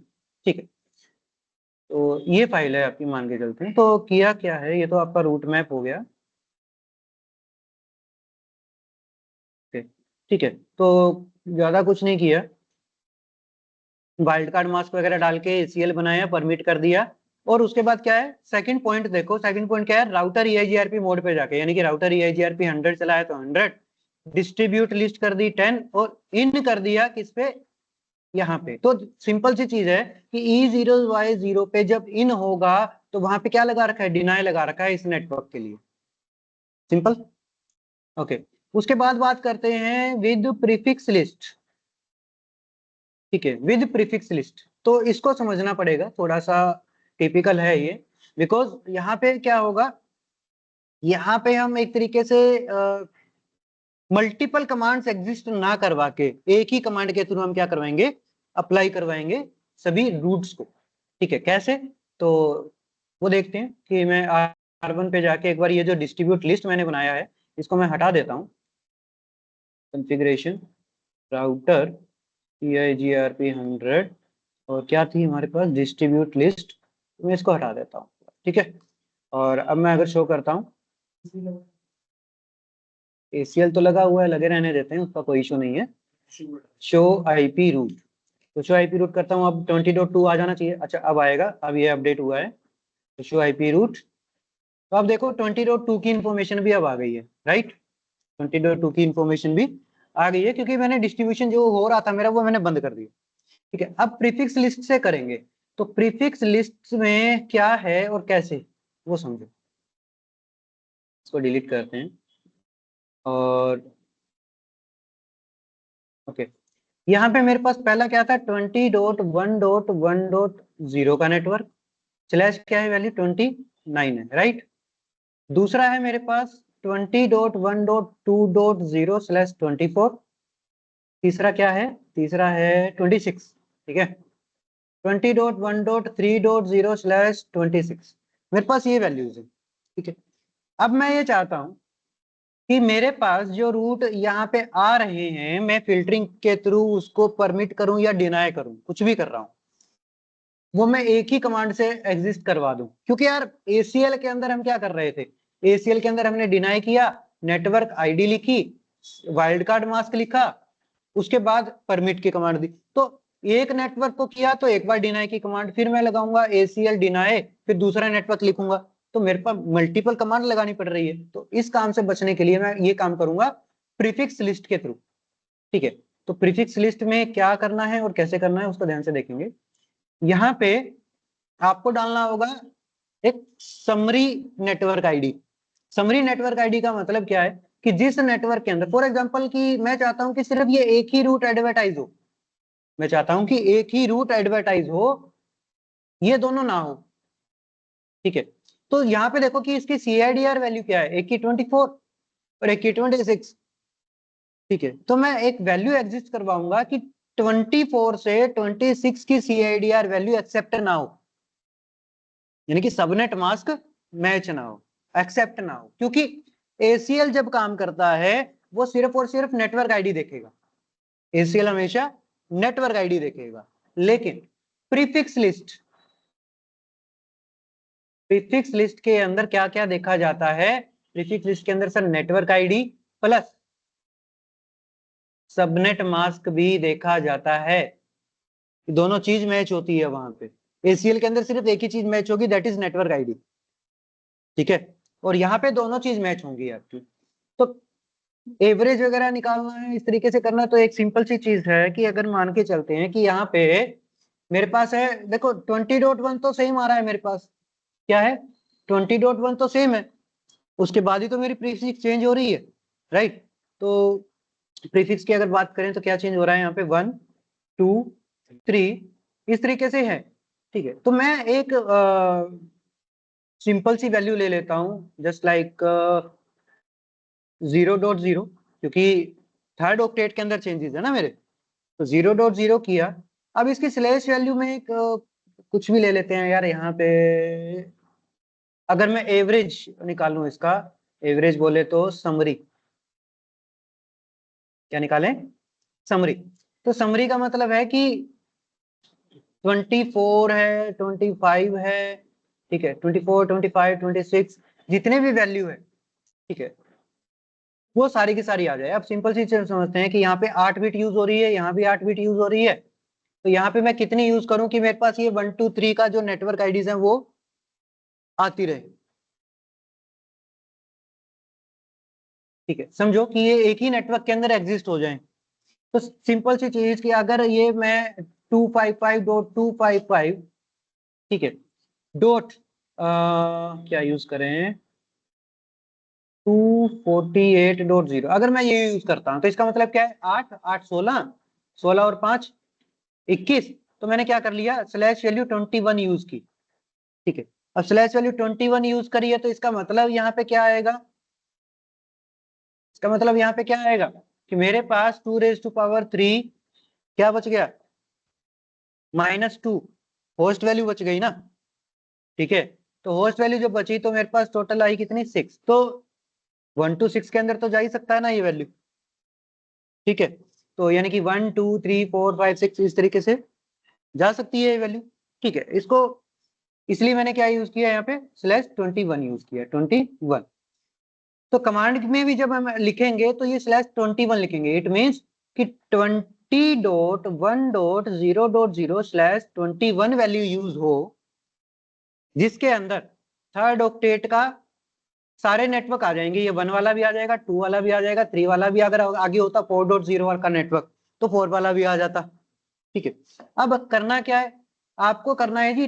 ठीक है। तो ये फाइल है आपकी, मान के चलते हैं। तो किया क्या है, ये तो आपका रूट मैप हो गया, ठीक है। तो ज्यादा कुछ नहीं किया, वाइल्ड कार्ड मास्क वगैरह डाल के ACL बनाया, परमिट कर दिया, और उसके बाद क्या है, सेकंड पॉइंट देखो, सेकंड पॉइंट क्या है, राउटर EIGRP मोड पे जाके, यानी कि राउटर EIGRP 100 चलाया तो 100, डिस्ट्रीब्यूट लिस्ट कर दी 10, और इन कर दिया किस पे, यहाँ पे। तो सिंपल सी चीज है कि E0Y0 पे जब इन होगा तो वहां पे क्या लगा रखा है, डिनाई लगा रखा है इस नेटवर्क के लिए, सिंपल, ओके। उसके बाद बात करते हैं विद प्रीफिक्स लिस्ट, ठीक है, विद प्रीफिक्स लिस्ट। तो इसको समझना पड़ेगा, थोड़ा सा टिपिकल है ये, बिकॉज यहाँ पे क्या होगा, यहाँ पे हम एक तरीके से मल्टीपल कमांड्स एग्जिस्ट ना करवा के एक ही कमांड के थ्रू हम क्या करवाएंगे, अप्लाई करवाएंगे सभी रूट्स को, ठीक है। कैसे, तो वो देखते हैं कि मैं R1 पे जाके एक बार ये जो डिस्ट्रीब्यूट लिस्ट मैंने बनाया है इसको मैं हटा देता हूँ, कॉन्फ़िगरेशन राउटर EIGRP 100, और क्या थी हमारे पास, डिस्ट्रीब्यूट लिस्ट, मैं इसको हटा देता हूँ, ठीक है। और अब मैं अगर शो करता हूँ, ACL तो लगा हुआ है, लगे रहने देते हैं, उसका कोई इशू नहीं है। शो IP रूट, तो शो IP रूट करता हूँ, अब 20.2 आ जाना चाहिए। अच्छा अब आएगा, अब ये अपडेट हुआ है, तो शो IP रूट। तो अब देखो 20.2 की इंफॉर्मेशन भी अब आ गई है, राइट। 20.2 की इंफॉर्मेशन भी आ गई है, क्योंकि मैंने डिस्ट्रीब्यूशन जो हो रहा था मेरा वो मैंने बंद कर दिया। ठीक है, अब प्रीफिक्स लिस्ट से करेंगे, तो प्रीफिक्स लिस्ट में क्या है और कैसे, वो समझो। इसको डिलीट करते हैं और ओके, यहाँ पे मेरे पास पहला क्या था, 20.1.1.0 का नेटवर्क, स्लैश क्या है वैल्यू 29 है, राइट। दूसरा है मेरे पास 20.1.2.0/24। तीसरा क्या है, तीसरा है 26, ठीक है। 20.1.3.0/26 मेरे पास ये वैल्यूज है, ठीक है। अब मैं ये चाहता हूं कि मेरे पास जो रूट यहाँ पे आ रहे हैं, मैं फिल्टरिंग के थ्रू उसको परमिट करूं या डिनाई करूं, कुछ भी कर रहा हूं, वो मैं एक ही कमांड से एग्जिस्ट करवा दूं। क्योंकि यार ACL के अंदर हम क्या कर रहे थे, ACL के अंदर हमने डिनाई किया, नेटवर्क आईडी लिखी, वाइल्ड कार्ड मास्क लिखा, उसके बाद परमिट की कमांड दी। तो एक नेटवर्क को किया तो एक बार डिनाई की कमांड, फिर मैं लगाऊंगा ACL डिनाई, फिर दूसरा नेटवर्क लिखूंगा, तो मेरे पास मल्टीपल कमांड लगानी पड़ रही है। तो इस काम से बचने के लिए मैं ये काम करूंगा प्रीफिक्स लिस्ट के थ्रू, ठीक है। तो प्रीफिक्स लिस्ट में क्या करना है और कैसे करना है उसको ध्यान से देखेंगे। यहाँ पे आपको डालना होगा एक summary network ID. Summary network ID का मतलब क्या है कि जिस नेटवर्क के अंदर, फॉर एग्जांपल कि मैं चाहता हूं कि सिर्फ ये एक ही रूट एडवर्टाइज हो, मैं चाहता हूं कि एक ही रूट एडवर्टाइज हो, ये दोनों ना हो, ठीक है। तो यहाँ पे देखो कि इसकी CIDR वैल्यू क्या है, एक की 24 और एक की 26, ठीक है। तो मैं एक वैल्यू एग्जिस्ट करवाऊंगा कि 24 से 26 की CIDR वैल्यू एक्सेप्ट ना हो, यानी कि सबनेट मास्क मैच ना हो, एक्सेप्ट ना हो। क्योंकि ACL जब काम करता है वो सिर्फ और सिर्फ नेटवर्क आईडी देखेगा, ACL हमेशा नेटवर्क आईडी देखेगा। लेकिन प्रीफिक्स लिस्ट, प्रीफिक्स लिस्ट के अंदर क्या क्या देखा जाता है, प्रीफिक्स लिस्ट के अंदर sir network ID plus subnet mask भी देखा जाता है, दोनों चीज मैच होती है वहां पे। ACL के अंदर सिर्फ एक ही चीज मैच होगी, दैट इज नेटवर्क आईडी, ठीक है। और यहाँ पे दोनों चीज मैच होंगी आपकी। तो एवरेज वगैरह निकालना है, इस तरीके से करना है, तो एक सिंपल सी चीज है कि अगर मान के चलते हैं कि यहाँ पे मेरे पास है, देखो 20.1 तो सेम आ रहा है मेरे पास, क्या है 20.1 तो सेम है, उसके बाद ही तो मेरी प्रीफिक्स चेंज हो रही है, राइट। तो प्रीफिक्स की अगर बात करें तो क्या चेंज हो रहा है यहाँ पे, 1 2 3, इस तरीके से है, ठीक है। तो मैं एक सिंपल सी वैल्यू ले लेता हूँ, जस्ट लाइक 0.0, क्योंकि थर्ड ऑक्टेट के अंदर चेंजेस है ना मेरे, तो 0.0 किया। अब इसकी स्लैश वैल्यू में एक कुछ भी ले लेते हैं यार, यहाँ पे अगर मैं एवरेज निकालूं इसका, एवरेज बोले तो समरी, क्या निकालें, समरी। तो समरी का मतलब है कि 24 है, 25 है, ठीक है, 24 25 26 जितने भी वैल्यू है, ठीक है, वो सारी की सारी आ जाए। अब सिंपल सी चीज समझते हैं कि यहाँ पे 8 बिट यूज हो रही है, यहाँ भी 8 बिट यूज हो रही है, तो यहाँ पे मैं कितनी यूज करूं कि मेरे पास ये 1 2 3 का जो नेटवर्क आईडीज है वो आती रहे, ठीक है। समझो कि ये एक ही नेटवर्क के अंदर एग्जिस्ट हो जाए। तो सिंपल सी चीज कि अगर ये मैं 255.255, ठीक है, डॉट क्या यूज करें, 248.0, अगर मैं ये यूज करता हूं तो इसका मतलब क्या है, 8 8 16, 16 और 5 21। तो मैंने क्या कर लिया, स्लैश वैल्यू 21 यूज की, ठीक है। अब स्लैश वैल्यू 21 यूज करी है, तो इसका मतलब यहाँ पे क्या आएगा, इसका मतलब यहाँ पे क्या आएगा कि मेरे पास 2⁻³ क्या बच गया, -2 होस्ट वैल्यू बच गई ना, ठीक है। तो होस्ट वैल्यू जो बची तो मेरे पास टोटल आई कितनी, 6। तो 1 to 6 के अंदर तो जा ही सकता है ना ये वैल्यू, ठीक है। तो यानी कि 1 2 3 4 5 6 इस तरीके से जा सकती है ये वैल्यू, ठीक है। इसको इसलिए मैंने क्या यूज किया यहाँ पे /21 यूज किया 21। तो कमांड में भी जब हम लिखेंगे तो ये /21 लिखेंगे। इट मीन्स कि 20.1.0.0/21 वैल्यू यूज हो जिसके अंदर थर्ड ऑक्टेट का सारे नेटवर्क आ जाएंगे। ये 1 वाला भी आ जाएगा, 2 वाला भी आ जाएगा, 3 वाला भी। अगर आगे होता 4.0 का नेटवर्क तो 4 वाला भी आ जाता। ठीक है, अब करना क्या है, आपको करना है जी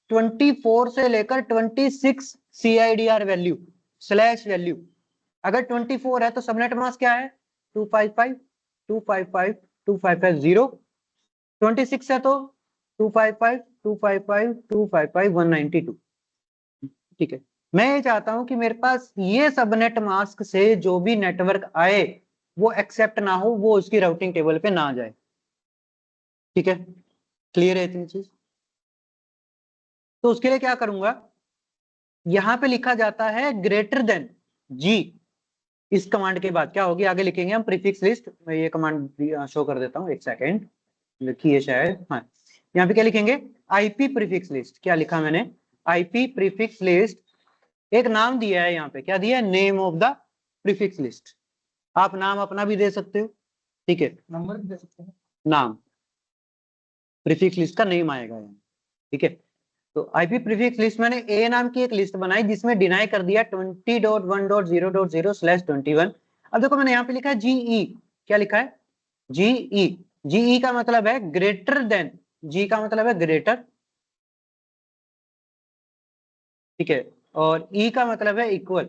24 से लेकर 26 CIDR वैल्यू स्लैश वैल्यू। अगर 24 है तो सबनेट मास्क क्या है 255 255 2550। 26 है तो 255 255 255 192। ठीक है, मैं ये चाहता हूं कि मेरे पास ये सबनेट मास्क से जो भी नेटवर्क आए वो एक्सेप्ट ना हो, वो उसकी राउटिंग टेबल पे ना जाए। ठीक है, क्लियर है इतनी चीज? तो उसके लिए क्या करूंगा, यहां पे लिखा जाता है ग्रेटर देन जी। इस कमांड के बाद क्या होगी, आगे लिखेंगे हम प्रीफिक्स लिस्ट। मैं ये कमांड शो कर देता हूँ, एक सेकेंड लिखिए शायद। हाँ, यहाँ पे क्या लिखेंगे, आईपी प्रीफिक्स लिस्ट। क्या लिखा मैंने, आईपी प्रीफिक्स लिस्ट। एक नाम दिया है यहाँ पे, क्या दिया है, name of the prefix list. आप नाम अपना भी दे सकते हो। ठीक है, नंबर भी दे सकते हैं। नाम प्रीफिक्स लिस्ट का नेम आएगा यहाँ। ठीक है, तो आईपी प्रीफिक्स लिस्ट मैंने ए नाम की एक लिस्ट बनाई जिसमें डिनाई कर दिया 20.1.0.0/21। अब देखो मैंने यहाँ पे लिखा है जीई। क्या लिखा है, जीई। जीई का मतलब है ग्रेटर देन, जी का मतलब है ग्रेटर। ठीक है, और ई का मतलब है equal.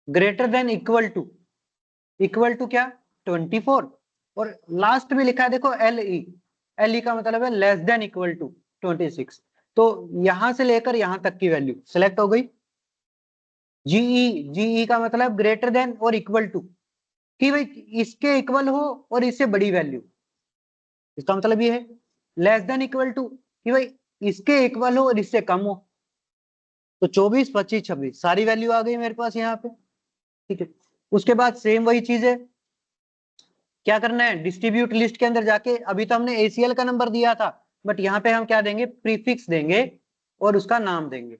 Greater than equal to क्या 24। और लास्ट में लिखा है देखो एलई। एलई का मतलब है लेस देन इक्वल टू 26। तो यहां से लेकर यहां तक की वैल्यू सिलेक्ट हो गई। जीई का मतलब ग्रेटर देन और इक्वल टू, कि भाई इसके इक्वल हो और इससे बड़ी वैल्यू। इसका मतलब ये है लेस देन इक्वल टू, कि भाई इसके इक्वल हो और इससे कम हो। तो 24 25 26 सारी वैल्यू आ गई मेरे पास यहाँ पे। ठीक है, उसके बाद सेम वही चीज है, क्या करना है, डिस्ट्रीब्यूट लिस्ट के अंदर जाके, अभी तो हमने ACL का नंबर दिया था, बट यहाँ पे हम क्या देंगे, प्रीफिक्स देंगे और उसका नाम देंगे।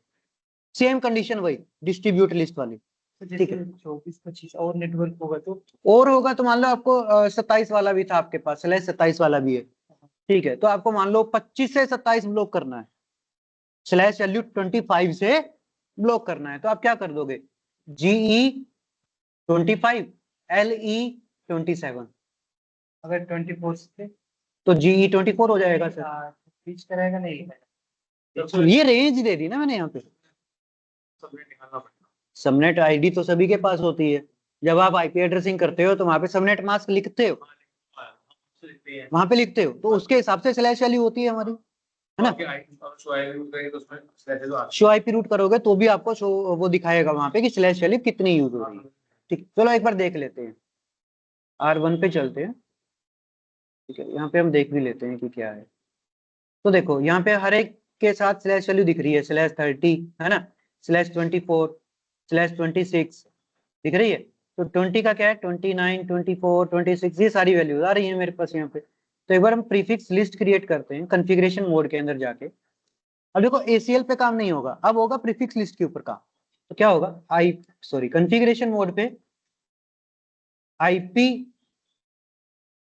सेम कंडीशन वही डिस्ट्रीब्यूट लिस्ट वाली। ठीक है, 24 25 और नेटवर्क होगा तो और होगा तो मान लो आपको 27 वाला भी था आपके पास, /27 वाला भी है। ठीक है, तो आपको मान लो 25 से 27 ब्लॉक करना है, /25 से ब्लॉक करना है। तो आप क्या कर दोगे, GE 25 LE 27। अगर 24 से तो GE 24 हो जाएगा सर। रीच करेगा नहीं। ये रेंज दे दी ना मैंने यहाँ पे। सबनेट निकालना पड़ेगा। सबनेट आईडी तो सभी के पास होती है। जब आप आईपी एड्रेसिंग करते हो तो वहां पे सबनेट मास्क लिखते हो, वहां पे लिखते हो, तो उसके हिसाब से स्लैश वैल्यू होती है हमारी, है ना। शो आईपी रूट करोगे तो भी आपको शो वो दिखाएगा वहां पे कि स्लैश वैल्यू कितनी यूज हो रही है। ठीक, चलो एक बार देख लेते हैं, R1 पे चलते हैं। ठीक है, यहाँ पे हम देख भी लेते हैं कि क्या है। तो देखो यहाँ पे हर एक के साथ स्लैश वैल्यू दिख रही है, /30 है ना, /24 /26 दिख रही है। तो 20 का क्या है, 29 24 26 ये सारी वैल्यूज आ रही है मेरे पास यहाँ पे। तो एक बार हम प्रीफिक्स लिस्ट क्रिएट करते हैं कॉन्फ़िगरेशन मोड के अंदर जाके। अब देखो ACL पे काम नहीं होगा, अब होगा प्रीफिक्स लिस्ट के ऊपर काम। तो क्या होगा, कॉन्फ़िगरेशन मोड पे आईपी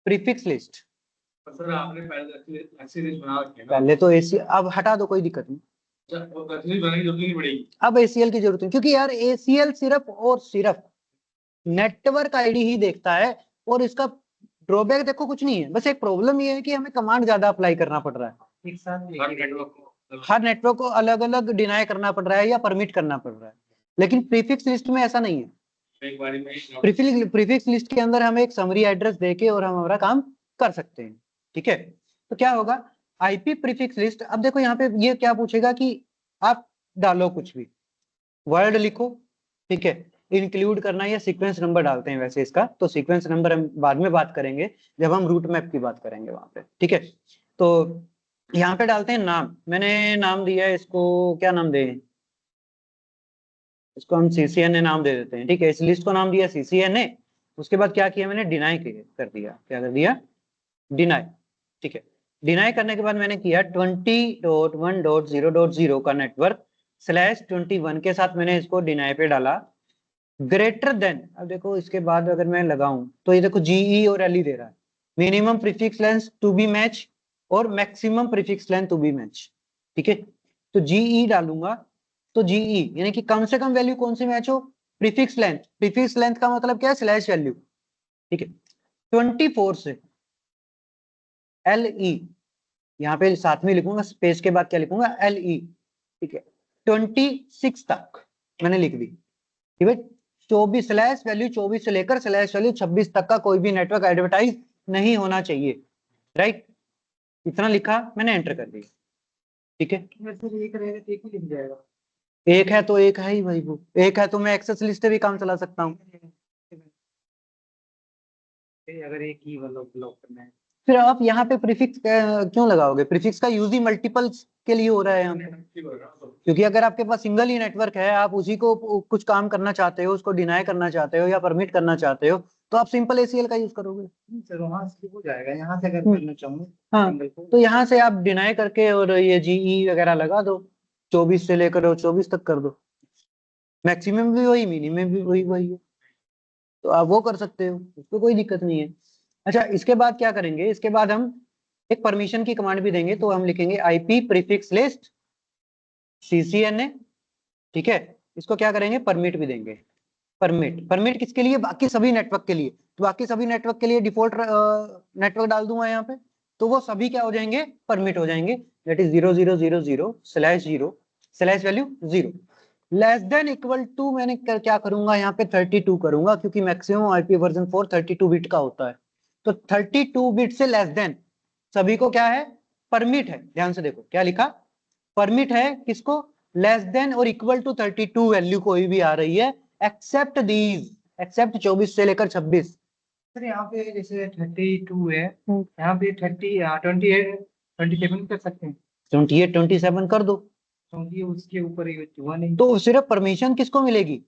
प्रीफिक्स लिस्ट। सर आपने पहले ऐसी लिस्ट बना रखी है ना, पहले तो ACL, अब हटा दो कोई दिक्कत नहीं, वो लिस्ट बनाने की जरूरत नहीं पड़ेगी। अब ACL की जरूरत नहीं, क्योंकि यार ACL सिर्फ और सिर्फ नेटवर्क आईडी ही देखता है। और इसका ड्रॉबैक देखो कुछ नहीं है, बस एक प्रॉब्लम ये है कि हमें कमांड ज्यादा अप्लाई करना पड़ रहा है। एक साथ हर नेटवर्क को अलग अलग डिनाई करना पड़ रहा है या परमिट करना पड़ रहा है, लेकिन प्रीफिक्स लिस्ट में ऐसा नहीं है। एक बारी में प्रीफिक्स लिस्ट के अंदर हम एक समरी एड्रेस देके और हम हमारा काम कर सकते हैं। ठीक है, तो क्या होगा, आईपी प्रीफिक्स लिस्ट। अब देखो यहाँ पे ये क्या पूछेगा कि आप डालो कुछ भी, वर्ड लिखो। ठीक है, इंक्लूड करना है या सीक्वेंस नंबर डालते हैं वैसे इसका, तो सीक्वेंस नंबर हम बाद में बात करेंगे जब हम रूट मैप की बात करेंगे वहां पे। ठीक है, तो यहाँ पे डालते हैं नाम। मैंने नाम दिया है इसको, क्या नाम दें इसको, हम CCNA नाम दे देते हैं। ठीक है, इस लिस्ट को नाम दिया CCNA। उसके बाद क्या किया मैंने, डिनाई कर दिया। क्या कर दिया, डिनाई। ठीक है, डिनाई करने के बाद मैंने किया 20.1.0.0 का नेटवर्क /21 के साथ मैंने इसको डिनाई पे डाला, ग्रेटर देन, अब देखो इसके बाद अगर मैं लगाऊं तो ये देखो जीई और एलई दे रहा है, minimum prefix length to be match और maximum prefix length to be match. ठीक है, तो जीई डालूंगा, तो जीई यानी कि कम से कम वैल्यू कौन सी मैच हो, प्रीफिक्स लेंथ। प्रीफिक्स लेंथ का मतलब क्या है, स्लैश वैल्यू। ठीक है, 24 से एलई, यहाँ पे साथ में लिखूंगा, स्पेस के बाद क्या लिखूंगा, एलई। ठीक है, 26 तक मैंने लिख दी। ठीक है, 24 स्लैश वैल्यू 24 से लेकर स्लैश वैल्यू 26 तक का कोई भी नेटवर्क एडवर्टाइज नहीं होना चाहिए। राइट, इतना लिखा मैंने, एंटर कर दिया। ठीक है, एक रहेगा तो एक ही लिख जाएगा। एक है तो एक है ही भाई, वो एक है तो मैं एक्सेस लिस्ट से भी काम चला सकता हूँ। अगर एक ही मतलब ब्लॉक करना है फिर आप यहाँ पे प्रीफिक्स क्यों लगाओगे, प्रीफिक्स का यूज ही मल्टीपल्स के लिए हो रहा है यहाँ पे, क्योंकि अगर आपके पास सिंगल ही नेटवर्क है, आप उसी को कुछ काम करना चाहते हो, उसको डिनाई करना चाहते हो या परमिट करना चाहते हो, तो आप सिंपल एसीएल का यूज करोगे। सर, वहां से हो जाएगा, यहाँ से अगर करना चाहूँ हाँ, तो यहाँ से आप डिनाई करके और ये जीई वगैरह लगा दो, 24 से लेकर और 24 तक कर दो, मैक्सिमम भी वही, मिनिमम भी वही है, तो आप वो कर सकते हो, उसको कोई दिक्कत नहीं है। अच्छा, इसके बाद क्या करेंगे, इसके बाद हम एक परमिशन की कमांड भी देंगे, तो हम लिखेंगे आईपी प्रीफिक्स लिस्ट CCNA। ठीक है, इसको क्या करेंगे, परमिट भी देंगे। परमिट किसके लिए, बाकी सभी नेटवर्क के लिए, तो बाकी सभी नेटवर्क के लिए डिफॉल्ट नेटवर्क डाल दूंगा यहाँ पे, तो वो सभी क्या हो जाएंगे, परमिट हो जाएंगे। दैट इज 0.0.0/0/वैल्यू 0 लेस देन इक्वल टू, मैंने क्या करूंगा यहाँ पे 32 करूंगा, क्योंकि मैक्सिमम आईपी वर्जन 4 32 बिट का होता है, तो 32 बिट से लेस देन सभी को क्या है, परमिट है। ध्यान से देखो क्या लिखा, परमिट है किसको, लेस देन और इक्वल टू 32 वैल्यू कोई भी आ रही है, एक्सेप्ट दीज, एक्सेप्ट 24 से लेकर 26। सर, यहाँ पे जैसे 32 है, यहाँ पे 28 27 कर सकते हैं, 28 27 कर दो, क्योंकि उसके ऊपर ये हुआ नहीं। तो सिर्फ परमिशन किसको मिलेगी,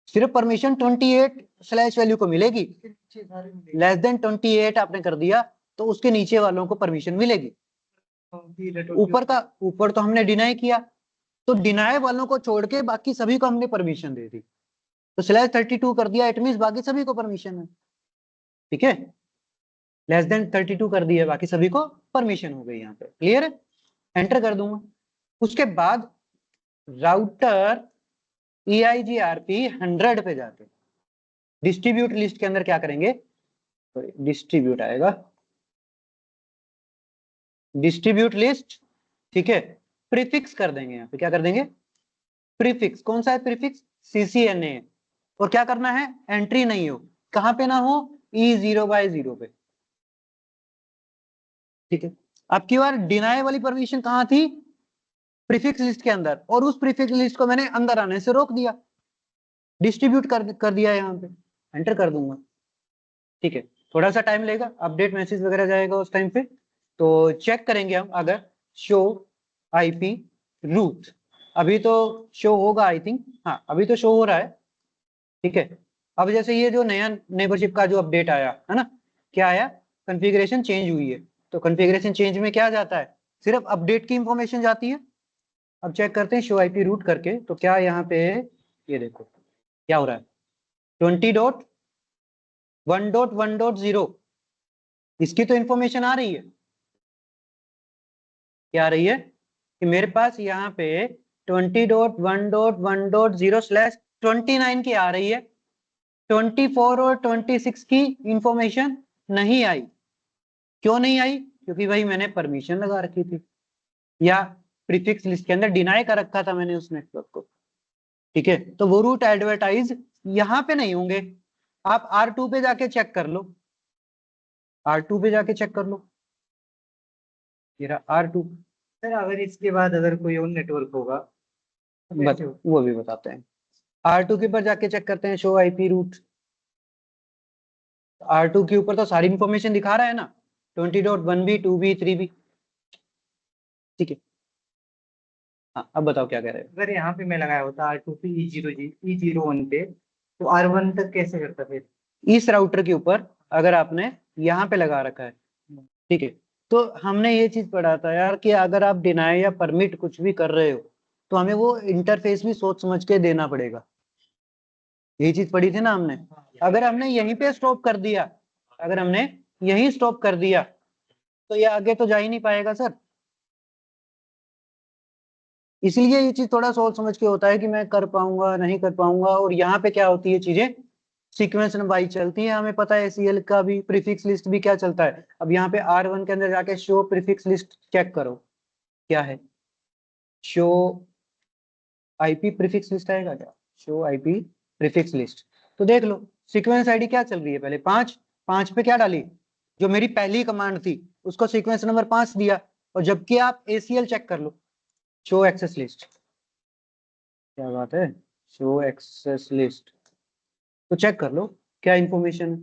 सिर्फ परमिशन 28 स्लैश वैल्यू को मिलेगी। लेस देन 28 आपने कर दिया तो उसके नीचे वालों को परमिशन मिलेगी। ऊपर तो हमने डिनाई किया, तो डिनाई वालों को छोड़ के बाकी सभी को हमने परमिशन दे दी, तो /32 कर दिया, इट मींस बाकी सभी को परमिशन है। ठीक है, लेस देन 32 कर दिया, बाकी सभी को परमिशन हो गई, यहाँ पे क्लियर है, एंटर कर दूंगा। उसके बाद राउटर EIGRP 100 पे जाके डिस्ट्रीब्यूट लिस्ट के अंदर क्या करेंगे, डिस्ट्रीब्यूट आएगा, डिस्ट्रीब्यूट लिस्ट। ठीक है, प्रीफिक्स कर देंगे, यहाँ पे क्या कर देंगे, प्रीफिक्स, कौन सा है प्रीफिक्स, CCNA, और क्या करना है, एंट्री नहीं हो, कहां पे ना हो, E0/0 पे। ठीक है, अब की बार डिनाई वाली परमिशन कहां थी, प्रीफिक्स लिस्ट के अंदर, और उस प्रीफिक्स लिस्ट को मैंने अंदर आने से रोक दिया, डिस्ट्रीब्यूट कर दिया यहाँ पे, एंटर कर दूंगा। ठीक है, थोड़ा सा टाइम लेगा, अपडेट मैसेज वगैरह जाएगा उस टाइम पे, तो चेक करेंगे हम, अगर शो IP रूट, अभी तो शो होगा आई थिंक, हाँ अभी तो शो हो रहा है। ठीक है, अब जैसे ये जो नया नेबरशिप का जो अपडेट आया है ना, क्या आया, कॉन्फ़िगरेशन चेंज हुई है, तो कॉन्फ़िगरेशन चेंज में क्या जाता है, सिर्फ अपडेट की इंफॉर्मेशन जाती है। अब चेक करते हैं शो IP रूट करके, तो क्या यहाँ पे, ये देखो क्या हो रहा है, 20.1.1.0, इसकी तो इंफॉर्मेशन आ रही है, क्या आ रही है, कि मेरे पास यहाँ पे 20.1.1.0/29 की आ रही है, 24 और 26 की इंफॉर्मेशन नहीं आई। क्यों नहीं आई, क्योंकि भाई मैंने परमिशन लगा रखी थी, या प्रीफिक्स लिस्ट के अंदर डिनाई कर रखा था मैंने उस नेटवर्क को। ठीक है, तो वो रूट एडवर्टाइज यहाँ पे नहीं होंगे, आप R2 पे जाके चेक कर लो, R2 पे जाके चेक कर लो, R2। सर, अगर इसके बाद अगर कोई और नेटवर्क होगा वो भी बताते हैं, R2 के ऊपर जाके चेक करते हैं, शो IP रूट, R2 के ऊपर तो सारी इंफॉर्मेशन दिखा रहा है ना, 20.1b 2b 3b। ठीक है, हाँ अब बताओ क्या कह रहे हो। अगर यहाँ पे मैं लगाया होता R2 पे E01 पे, तो R1 तक कैसे करता फिर? इस राउटर के ऊपर अगर आपने यहाँ पे लगा रखा है, ठीक है, तो हमने ये चीज पढ़ा था यार कि अगर आप डिनाई या परमिट कुछ भी कर रहे हो तो हमें वो इंटरफेस भी सोच समझ के देना पड़ेगा। यही चीज पढ़ी थी ना हमने। अगर हमने यहीं पे स्टॉप कर दिया, अगर हमने यहीं स्टॉप कर दिया तो ये आगे तो जा ही नहीं पाएगा सर। इसलिए ये चीज थोड़ा सोच समझ के होता है कि मैं कर पाऊंगा नहीं कर पाऊंगा। और यहाँ पे क्या होती है चीजें सीक्वेंस वाइज चलती है। हमें पता है एसीएल का भी प्रीफिक्स लिस्ट भी क्या चलता है। अब यहाँ पे R1 के अंदर जाके शो प्रीफिक्स लिस्ट चेक करो क्या है। शो आईपी प्रीफिक्स लिस्ट आएगा क्या? Show IP prefix list. तो देख लो सीक्वेंस आईडी क्या चल रही है, पहले 5, 5 पे क्या डाली, जो मेरी पहली कमांड थी उसको सीक्वेंस नंबर 5 दिया। और जबकि आप एसीएल चेक कर लो, शो एक्सेस लिस्ट, क्या बात है, शो एक्सेस लिस्ट तो चेक कर लो क्या इंफॉर्मेशन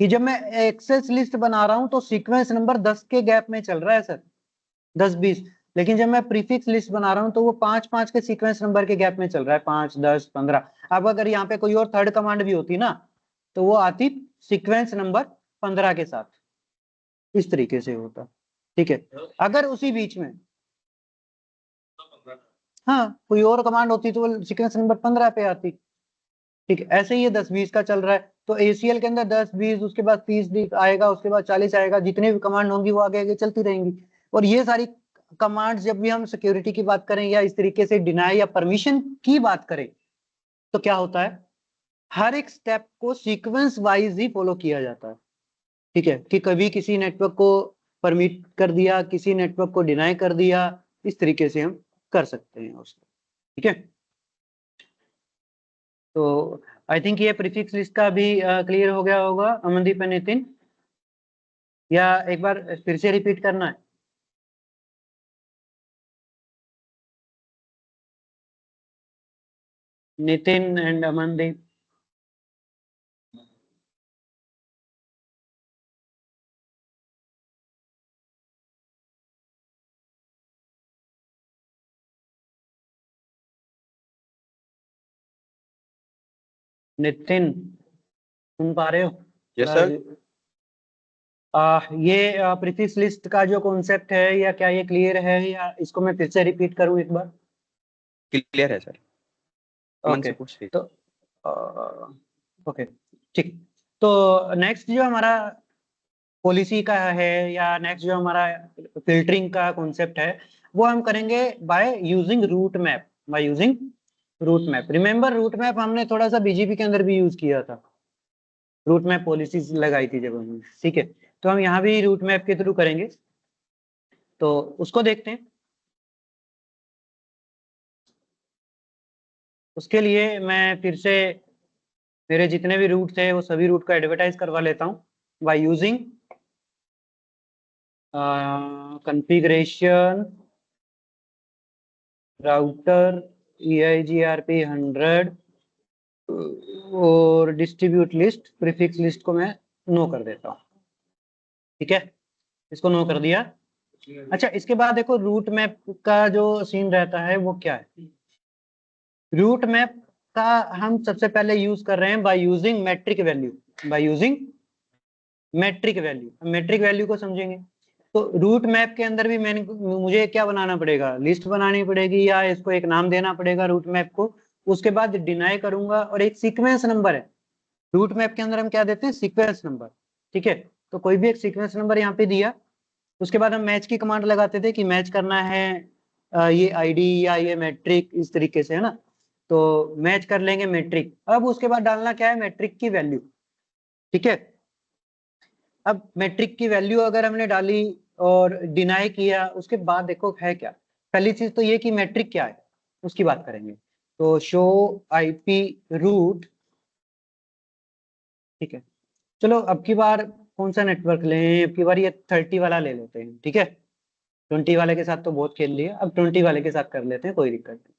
कि जब मैं एक्सेस लिस्ट बना रहा हूं तो सीक्वेंस नंबर 10 के गैप में चल रहा है सर, 10 20। लेकिन जब मैं प्रीफिक्स लिस्ट बना रहा हूं तो वो 5 5 के सीक्वेंस नंबर के गैप में चल रहा है, 5 10 15। अब अगर यहाँ पे कोई और थर्ड कमांड भी होती ना तो वो आती सीक्वेंस नंबर 15 के साथ, इस तरीके से होता। ठीक है, अगर उसी बीच में हाँ कोई और कमांड होती तो वो सीक्वेंस नंबर 15 पे आती। ठीक है, ऐसे ही ये 10 20 का चल रहा है तो एसीएल के अंदर 10 20 उसके बाद 30 आएगा, उसके बाद 40 आएगा, जितने भी कमांड होंगी वो आगे आगे चलती रहेंगी। और ये सारी कमांड जब भी हम सिक्योरिटी की बात करें या इस तरीके से डिनाई या परमिशन की बात करें तो क्या होता है, हर एक स्टेप को सीक्वेंस वाइज ही फॉलो किया जाता है। ठीक है, कि कभी किसी नेटवर्क को परमिट कर दिया, किसी नेटवर्क को डिनाई कर दिया, इस तरीके से हम कर सकते हैं उसको। ठीक है, तो आई थिंक ये प्रीफिक्स लिस्ट का भी क्लियर हो गया होगा अमनदीप एंड नितिन, या एक बार फिर से रिपीट करना है? नितिन एंड अमनदीप। नितिन सुन पा रहे हो? Yes sir. ये प्रीफिक्स लिस्ट का जो कॉन्सेप्ट है या क्या ये क्लियर है, या इसको मैं फिर से रिपीट करूं एक बार? क्लियर है सर, अमन ओके से पूछ लीजिए। तो ओके ठीक। तो नेक्स्ट जो हमारा पॉलिसी का है या नेक्स्ट जो हमारा फिल्टरिंग का कॉन्सेप्ट है वो हम करेंगे by using route map. Bye using route map, remember route map हमने थोड़ा सा बीजीपी के अंदर भी यूज किया था, रूट मैप पॉलिसीज लगाई थी जब हमने। ठीक है, तो हम यहाँ भी रूट मैप के थ्रू करेंगे, तो उसको देखते हैं। उसके लिए मैं फिर से मेरे जितने भी रूट थे वो सभी रूट का एडवर्टाइज करवा लेता हूँ by using configuration router EIGRP 100 और डिस्ट्रीब्यूट लिस्ट प्रीफिक्स लिस्ट को मैं नो कर देता हूँ। ठीक है, इसको नो कर दिया। अच्छा, इसके बाद देखो रूट मैप का जो सीन रहता है वो क्या है। रूट मैप का हम सबसे पहले यूज कर रहे हैं by using metric value, by using metric value. Metric value को समझेंगे तो रूट मैप के अंदर भी मुझे क्या बनाना पड़ेगा, लिस्ट बनानी पड़ेगी या इसको एक नाम देना पड़ेगा रूट मैप को। उसके बाद डिनाई करूंगा और एक सीक्वेंस नंबर है रूट मैप के अंदर, हम क्या देते हैं, सीक्वेंस नंबर। ठीक है, तो कोई भी एक सीक्वेंस नंबर यहाँ पे दिया, उसके बाद हम मैच की कमांड लगाते थे कि मैच करना है ये आईडी या ये मैट्रिक, इस तरीके से है ना। तो मैच कर लेंगे मैट्रिक। अब उसके बाद डालना क्या है, मैट्रिक की वैल्यू। ठीक है, अब मैट्रिक की वैल्यू अगर हमने डाली और डिनाई किया, उसके बाद देखो है क्या, पहली चीज तो ये कि मैट्रिक क्या है उसकी बात करेंगे। तो शो आईपी रूट। ठीक है, चलो अब की बार कौन सा नेटवर्क लें, अब की बार ये 30 वाला ले लेते हैं। ठीक है, 20 वाले के साथ तो बहुत खेल लिया, अब 20 वाले के साथ कर लेते हैं, कोई दिक्कत नहीं।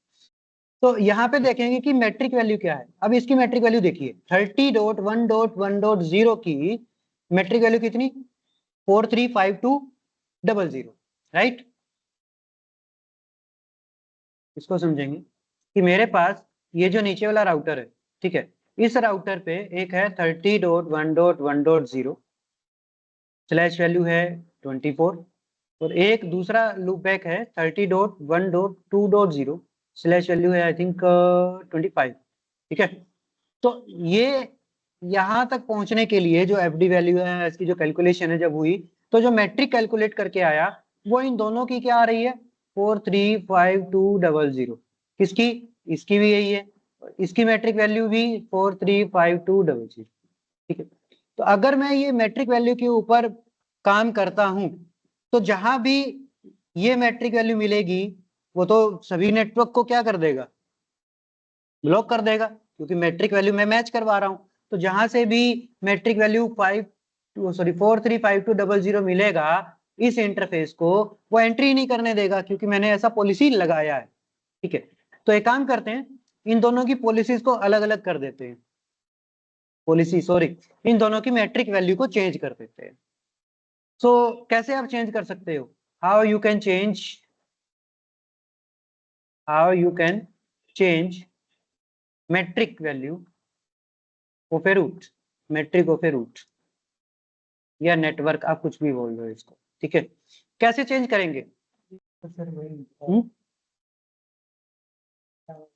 तो यहाँ पे देखेंगे कि मैट्रिक वैल्यू क्या है। अब इसकी मैट्रिक वैल्यू देखिए 30.1.1.0 की मैट्रिक वैल्यू कितनी, 435200, राइट। इसको समझेंगे कि मेरे पास ये जो नीचे वाला राउटर है, ठीक है, इस राउटर पे एक है 30.1.1.0 स्लैश वैल्यू है 24 और एक दूसरा लूप बैक है 30.1.2.0 स्लैश वैल्यू है आई थिंक 25। ठीक है, तो ये यहाँ तक पहुंचने के लिए जो एफडी वैल्यू है, इसकी जो कैलकुलेशन है जब हुई, तो जो मैट्रिक कैलकुलेट करके आया वो इन दोनों की क्या आ रही है 435200। किसकी? इसकी भी यही है, इसकी मैट्रिक वैल्यू भी 435200। ठीक है, तो अगर मैं ये मैट्रिक वैल्यू के ऊपर काम करता हूं तो जहां भी ये मैट्रिक वैल्यू मिलेगी वो तो सभी नेटवर्क को क्या कर देगा, ब्लॉक कर देगा, क्योंकि मैट्रिक वैल्यू मैं मैच करवा रहा हूं। तो जहां से भी मैट्रिक वैल्यू 435200 मिलेगा इस इंटरफेस को, वो एंट्री नहीं करने देगा, क्योंकि मैंने ऐसा पॉलिसी लगाया है। ठीक है, तो एक काम करते हैं, इन दोनों की पॉलिसीज को अलग अलग कर देते हैं, पॉलिसी सॉरी, इन दोनों की मैट्रिक वैल्यू को चेंज कर देते हैं। सो कैसे आप चेंज कर सकते हो? How you can change metric value of a root, metric of a root या नेटवर्क, आप कुछ भी बोल रहे हो इसको। ठीक है, कैसे चेंज करेंगे? तो सर वही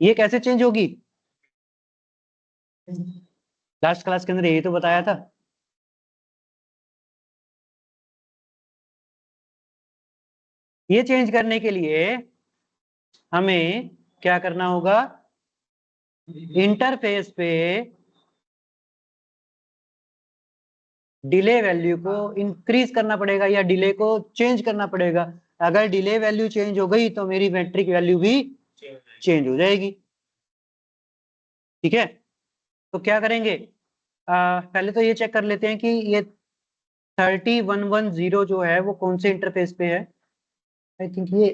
ये कैसे चेंज होगी? लास्ट क्लास के अंदर यही तो बताया था। ये चेंज करने के लिए हमें क्या करना होगा, इंटरफेस पे डिले वैल्यू को इंक्रीज करना पड़ेगा या डिले को चेंज करना पड़ेगा। अगर डिले वैल्यू चेंज हो गई तो मेरी मैट्रिक वैल्यू भी चेंज हो जाएगी। ठीक है, तो क्या करेंगे, पहले तो ये चेक कर लेते हैं कि ये 3110 जो है वो कौन से इंटरफेस पे है। आई थिंक ये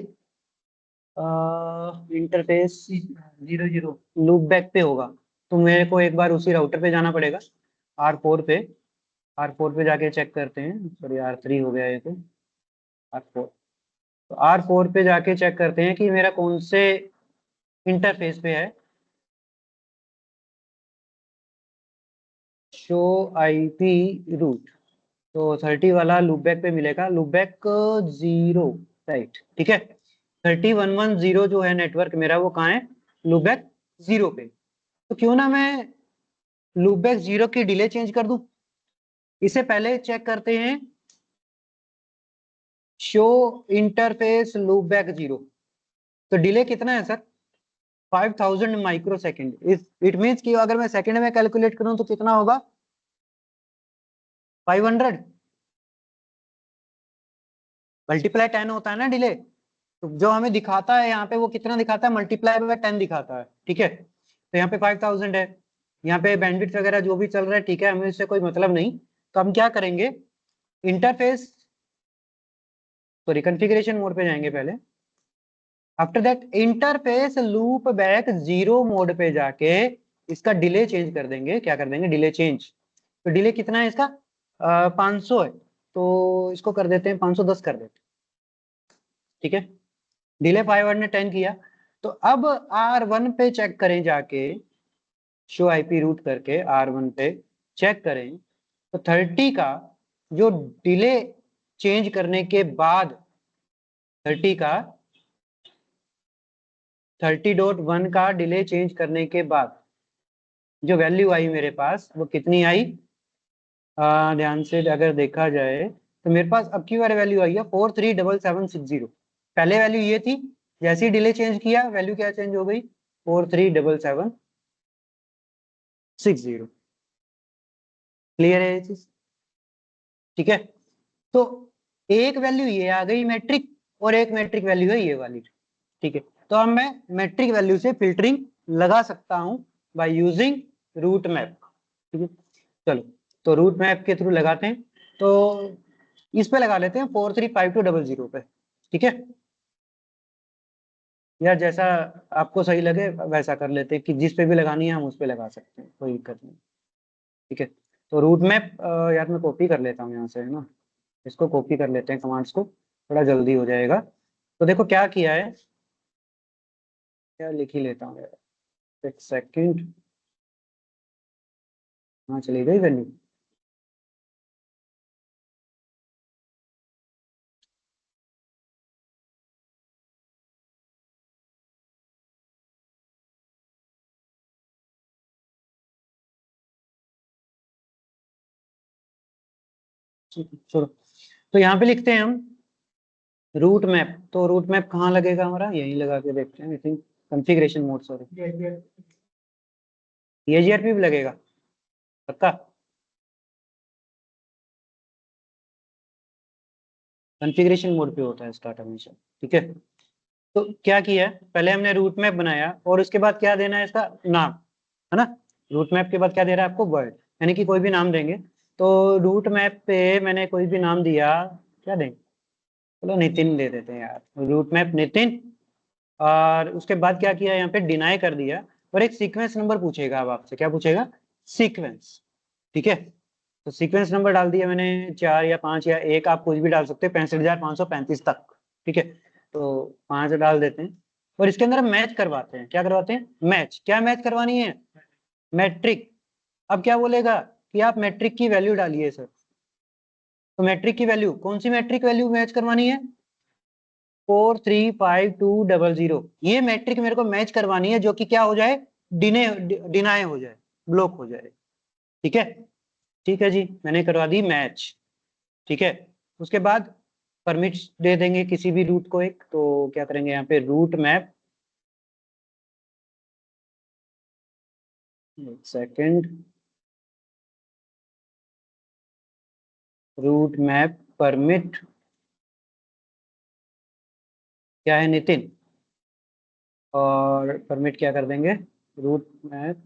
इंटरफेस 00 लूप बैक पे होगा, तो मेरे को एक बार उसी राउटर पे जाना पड़ेगा, R4 पे। R4 पे जाके चेक करते हैं, सॉरी R3 हो गया ये तो, R4। तो R4 पे जाके चेक करते हैं कि मेरा कौन से इंटरफेस पे है। शो आईपी रूट, तो 30 वाला लूपबैक पे मिलेगा, लूपबैक 0, राइट। ठीक है, 3110 जो है नेटवर्क मेरा वो कहाँ है, लूपबैक 0 पे। तो क्यों ना मैं लूपबैक 0 की डिले चेंज कर दूं। इसे पहले चेक करते हैं, शो इंटरफेस लूपबैक 0, तो डिले कितना है sir, 5000 micro second. It means कि अगर मैं सेकंड में कैलकुलेट करूं तो कितना होगा, 500 मल्टीप्लाई 10 होता है ना डिले। तो जो हमें दिखाता है यहाँ पे वो कितना दिखाता है, मल्टीप्लाई बाय 10 दिखाता है। ठीक है, तो यहाँ पे 5000 है, यहाँ पे बैंडविड्थ वगैरह जो भी चल रहा है, ठीक है, हमें इससे कोई मतलब नहीं। तो हम क्या करेंगे, इंटरफेस सॉरी कॉन्फ़िगरेशन मोड पे जाएंगे पहले। After that interface loop back 0 mode पे जाके इसका डिले चेंज कर देंगे। क्या कर देंगे, डिले चेंज। तो डिले कितना है इसका, 500 है, तो इसको कर देते हैं 510 कर देते हैं। ठीक है, डिले 510 किया। तो अब R1 पे चेक करें जाके, शो आईपी रूट करके R1 पे चेक करें, तो 30 का जो डिले चेंज करने के बाद 30 का 30.1 का डिले चेंज करने के बाद जो वैल्यू आई मेरे पास वो कितनी आई, ध्यान से अगर देखा जाए तो मेरे पास अब की बार वैल्यू आई है 437760। पहले वैल्यू ये थी, जैसे ही डिले चेंज किया वैल्यू क्या चेंज हो गई, 437760। क्लियर है ये चीज? ठीक है, तो एक वैल्यू ये आ गई मैट्रिक, और एक मैट्रिक वैल्यू है ये वाली। ठीक है, तो अब मैं मैट्रिक वैल्यू से फिल्टरिंग लगा सकता हूं बाय यूजिंग रूट मैप। ठीक है, चलो तो रूट मैप के थ्रू लगाते हैं। तो इस पे लगा लेते हैं 435200 पे। ठीक है, या जैसा आपको सही लगे वैसा कर लेते हैं, कि जिस पे भी लगानी है हम उस पे लगा सकते हैं, कोई दिक्कत नहीं। ठीक है, तो रूट मैप यार मैं कॉपी कर लेता हूँ यहाँ से, है ना, इसको कॉपी कर लेते हैं कमांड्स को, थोड़ा जल्दी हो जाएगा। तो देखो क्या किया है, क्या लिख ही लेता हूँ यार, एक सेकंड। हाँ चली गई वैल्यू, छोड़ो। तो यहाँ पे लिखते हैं हम रूट मैप। तो रूट मैप कहाँ लगेगा हमारा, यहीं लगा के देखते हैं। I think configuration mode, sorry, ये जीआरपी भी लगेगा पक्का। कॉन्फ़िगरेशन मोड पे होता है स्टार्ट हमेशा, ठीक है। तो क्या किया, पहले हमने रूट मैप बनाया और उसके बाद क्या देना है इसका नाम, है ना। रूट मैप के बाद क्या दे रहा है आपको, वर्ड, यानी कि कोई भी नाम देंगे। तो रूट मैप पे मैंने कोई भी नाम दिया, क्या देंगे, चलो नितिन दे देते हैं यार, रूट मैप नितिन। और उसके बाद क्या किया, यहाँ पे डिनाई कर दिया और एक सीक्वेंस नंबर पूछेगा अब आपसे, क्या पूछेगा, सीक्वेंस, ठीक है। तो सीक्वेंस नंबर डाल दिया मैंने, 4 या 5 या 1, आप कुछ भी डाल सकते हैं, 65,535 तक, ठीक है। तो 5 डाल देते हैं और इसके अंदर हम मैच करवाते हैं। क्या करवाते हैं, मैच। क्या मैच करवानी है, मैट्रिक। अब क्या बोलेगा कि आप मैट्रिक की वैल्यू डालिए सर। तो मैट्रिक की वैल्यू, कौन सी मैट्रिक वैल्यू मैच करवानी है, 435200। ये मैट्रिक मेरे को मैच करवानी है जो कि क्या हो जाए, डिनाई हो जाए, ब्लॉक हो जाए, ठीक है। ठीक है जी, मैंने करवा दी मैच, ठीक है। उसके बाद परमिट दे देंगे किसी भी रूट को एक। तो क्या करेंगे यहाँ पे, रूट मैप, एक सेकेंड, रूट मैप परमिट क्या है, नितिन। और परमिट क्या कर देंगे, रूट मैप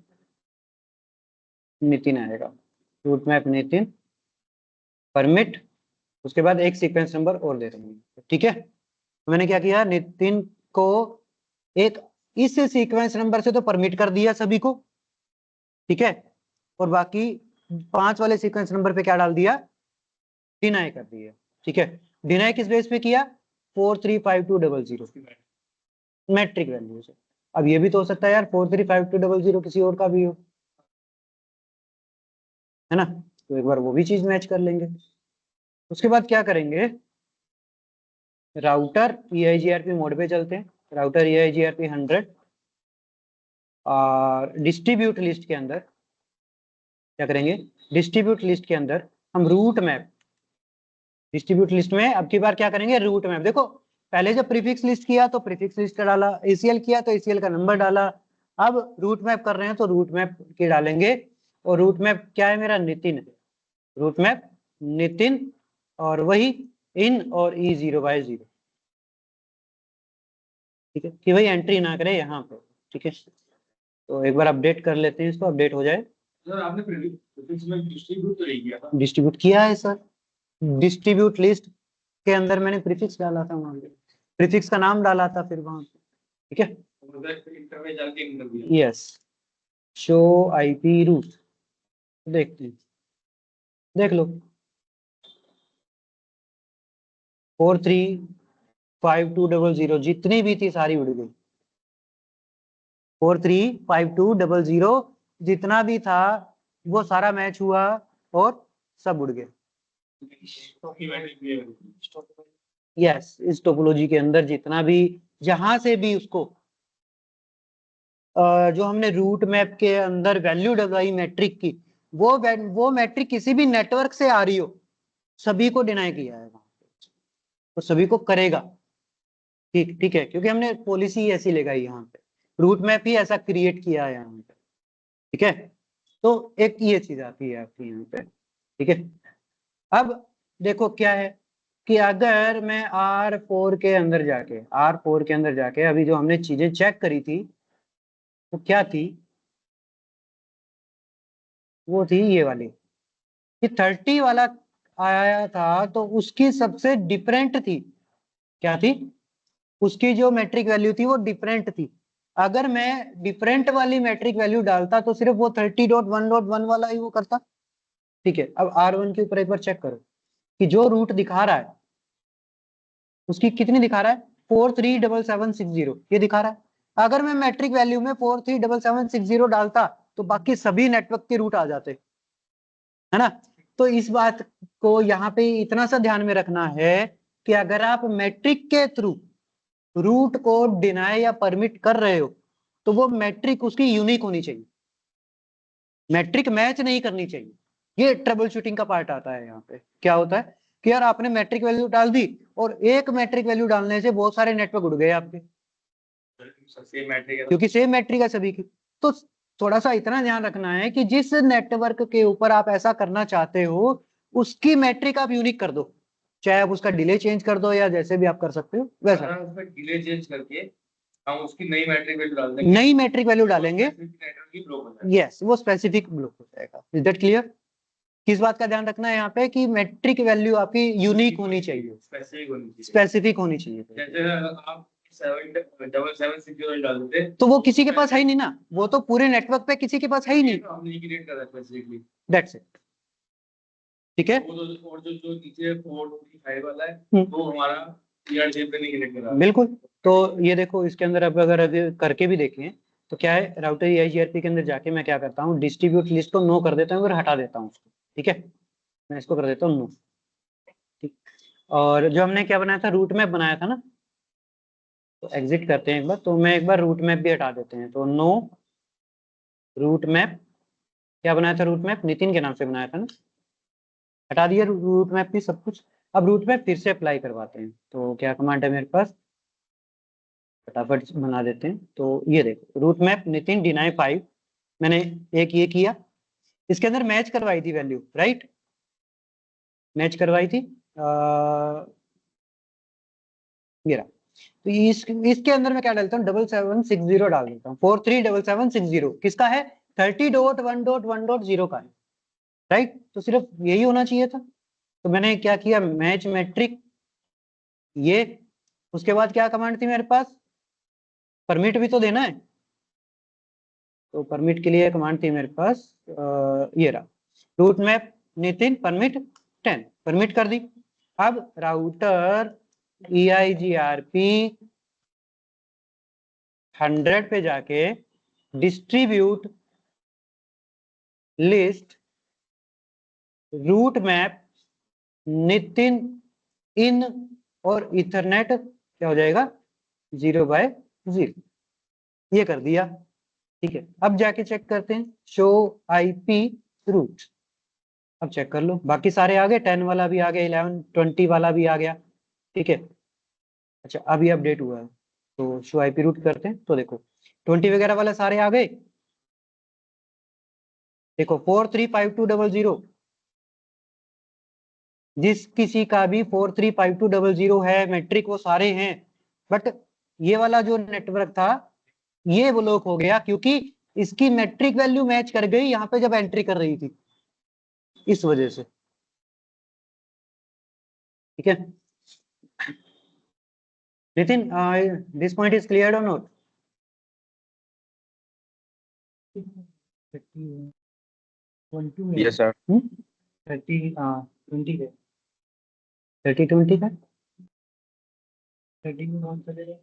नितिन आएगा, रूट मैप नितिन परमिट। उसके बाद एक सीक्वेंस नंबर और दे देंगे, ठीक है। तो मैंने क्या किया, नितिन को एक इस सीक्वेंस नंबर से तो परमिट कर दिया सभी को, ठीक है। और बाकी 5 वाले सीक्वेंस नंबर पे क्या डाल दिया, डिनाई कर दिया, ठीक है। डिनाई किस बेस पे किया, 435200 मैट्रिक वैल्यू से। अब ये भी तो हो सकता है यार 435200 किसी और का भी हो, है ना। तो एक बार वो भी चीज मैच कर लेंगे। उसके बाद क्या करेंगे, राउटर EIGRP मोड पे चलते हैं। राउटर EIGRP 100 और डिस्ट्रीब्यूट लिस्ट के अंदर क्या करेंगे, डिस्ट्रीब्यूट लिस्ट के अंदर हम रूट मैप, डिस्ट्रीब्यूट लिस्ट में अब की बार क्या करेंगे, रूट मैप। देखो पहले जब प्रीफिक्स लिस्ट किया तो प्रीफिक्स लिस्ट का डाला, ACL किया तो ACL का नंबर डाला। अब रूट मैप कर रहे हैं तो रूट मैप के डालेंगे। और रूट मैप क्या है मेरा, नितिन, रूट मैप नितिन, और वही इन और E0/0, ठीक है, कि वही एंट्री ना करे यहाँ पे, ठीक है। तो एक बार अपडेट कर लेते हैं इसको, अपडेट हो जाए। सर आपने प्रीफिक्स में डिस्ट्रीब्यूट तो नहीं किया था। डिस्ट्रीब्यूट किया है सर, डिस्ट्रीब्यूट लिस्ट के अंदर मैंने प्रीफिक्स डाला था, वहां पे प्रीफिक्स का नाम डाला था फिर वहां पे, ठीक है। मतलब इंटर में जाके इंटर भी यस, शो IP रूट, देखते हैं, देख लो 435200 जितनी भी थी सारी उड़ गई। 435200 जितना भी था वो सारा मैच हुआ और सब उड़ गए। यस, इस टोपोलॉजी के अंदर जितना भी, जहां से भी उसको जो हमने रूट मैप के अंदर वैल्यू डलवाई मैट्रिक की, वो मैट्रिक किसी भी नेटवर्क से आ रही हो, सभी को डिनाई किया है वहां पे, तो सभी को करेगा, ठीक ठीक है, क्योंकि हमने पॉलिसी ऐसी लगाई यहाँ पे, रूट मैप ही ऐसा क्रिएट किया है यहाँ पे, ठीक है। तो एक ये चीज आती है आपकी यहाँ पे, ठीक है। अब देखो क्या है कि अगर मैं R4 के अंदर जाके अभी जो हमने चीजें चेक करी थी वो क्या थी, वो थी ये वाली कि 30 वाला आया था तो उसकी सबसे डिफरेंट थी, क्या थी, उसकी जो मैट्रिक वैल्यू थी वो डिफरेंट थी। अगर मैं डिफरेंट वाली मैट्रिक वैल्यू डालता तो सिर्फ वो 30.1.1 वाला ही वो करता, ठीक है। अब R1 के ऊपर एक बार चेक करो कि जो रूट दिखा रहा है उसकी कितनी दिखा रहा है, 437760 ये दिखा रहा है। अगर मैं मैट्रिक वैल्यू में 437760 डालता तो बाकी सभी नेटवर्क के रूट आ जाते, है ना। तो इस बात को यहाँ पे इतना सा ध्यान में रखना है कि अगर आप मैट्रिक के थ्रू रूट को डिनाई या परमिट कर रहे हो तो वो मैट्रिक उसकी यूनिक होनी चाहिए, मैट्रिक मैच नहीं करनी चाहिए, ये ट्रबल शूटिंग का पार्ट आता है। यहाँ पे क्या होता है कि यार आपने मैट्रिक वैल्यू डाल दी और एक मैट्रिक वैल्यू डालने से बहुत सारे नेटवर्क उड़ गए आपके, सेम मैट्रिक है क्योंकि सेम मैट्रिक है सभी की। तो थोड़ा सा इतना ध्यान रखना है कि जिस नेटवर्क के ऊपर आप ऐसा करना चाहते हो उसकी मैट्रिक आप यूनिक कर दो, चाहे आप उसका डिले चेंज कर दो या जैसे भी आप कर सकते हो वैसा। उसमें डिले चेंज करके हम उसकी नई मैट्रिक वैल्यू डाल देंगे, नई मैट्रिक वैल्यू डालेंगे, नेटवर्क की ब्लॉक हो जाएगा। यस वो स्पेसिफिक ब्लॉक हो जाएगा। Is that clear? किस बात का ध्यान रखना है यहाँ पे कि मैट्रिक वैल्यू आपकी यूनिक होनी चाहिए, स्पेसिफिक होनी चाहिए। स्पेसिफिक होनी चाहिए। जैसे आप 77760 डाल देते तो वो किसी के पास है ही नहीं ना, वो तो पूरे नेटवर्क पे किसी के पास है ही नहीं। तो हमने क्रिएट करा स्पेसिफिकली, दैट्स इट। ठीक है, और जो नीचे 435 वाला है हम्म। वो हमारा ERJ पे नहीं क्रिएट करा। बिल्कुल। तो ये देखो इसके अंदर अब अगर करके भी देखें तो क्या है, राउटर EIGRP के अंदर जाके मैं क्या करता हूँ, डिस्ट्रीब्यूट लिस्ट को नो कर देता हूँ और हटा देता हूँ उसको। ठीक है, मैं इसको कर देता हूँ नो। ठीक, और जो हमने क्या बनाया था, रूट मैप बनाया था ना, तो एग्जिट करते हैं एक बार, तो मैं एक बार रूट मैप भी हटा देते हैं। तो नो रूट मैप, क्या बनाया था रूट मैप, नितिन के नाम से बनाया था ना, हटा दिया रूट मैप भी सब कुछ। अब रूट मैप फिर से अप्लाई करवाते हैं। तो क्या कमांड है मेरे पास, फटाफट बना देते हैं। तो ये देखो रूट मैप नितिन डिनाई 5, मैंने एक ये किया, इसके अंदर मैच करवाई थी वैल्यू, राइट, मैच करवाई थी ये रहा। तो इसके अंदर मैं क्या डालता हूँ, 7760 डाल देता हूँ, 437760 किसका है, 30.1.1.0 का है, राइट। तो सिर्फ यही होना चाहिए था। तो मैंने क्या किया, मैच मैट्रिक ये, उसके बाद क्या कमांड थी मेरे पास, परमिट भी तो देना है। तो परमिट के लिए कमांड थी मेरे पास ये रहा, route map Nitin permit 10, permit कर दी। अब राउटर EIGRP 100 पे जाके distribute list route map Nitin in और इथरनेट क्या हो जाएगा 0/0, ये कर दिया। ठीक है, अब जाके चेक करते हैं, शो IP रूट, अब चेक कर लो, बाकी सारे आ गए, 10 वाला भी आ गया, 11 20 वाला भी आ गया। ठीक है, अच्छा अभी अपडेट हुआ है, तो शो IP रूट करते हैं। तो देखो 20 वगैरह वाले सारे आ गए, देखो 435200, जिस किसी का भी 435200 है मैट्रिक वो सारे हैं, बट ये वाला जो नेटवर्क था ये ब्लॉक हो गया क्योंकि इसकी मैट्रिक वैल्यू मैच कर गई यहाँ पे जब एंट्री कर रही थी, इस वजह से। ठीक है Nitin, this point is clear और नॉट? 30 yes sir. 30 20 है, 30-20 का 30 में कौन सा चलेगा,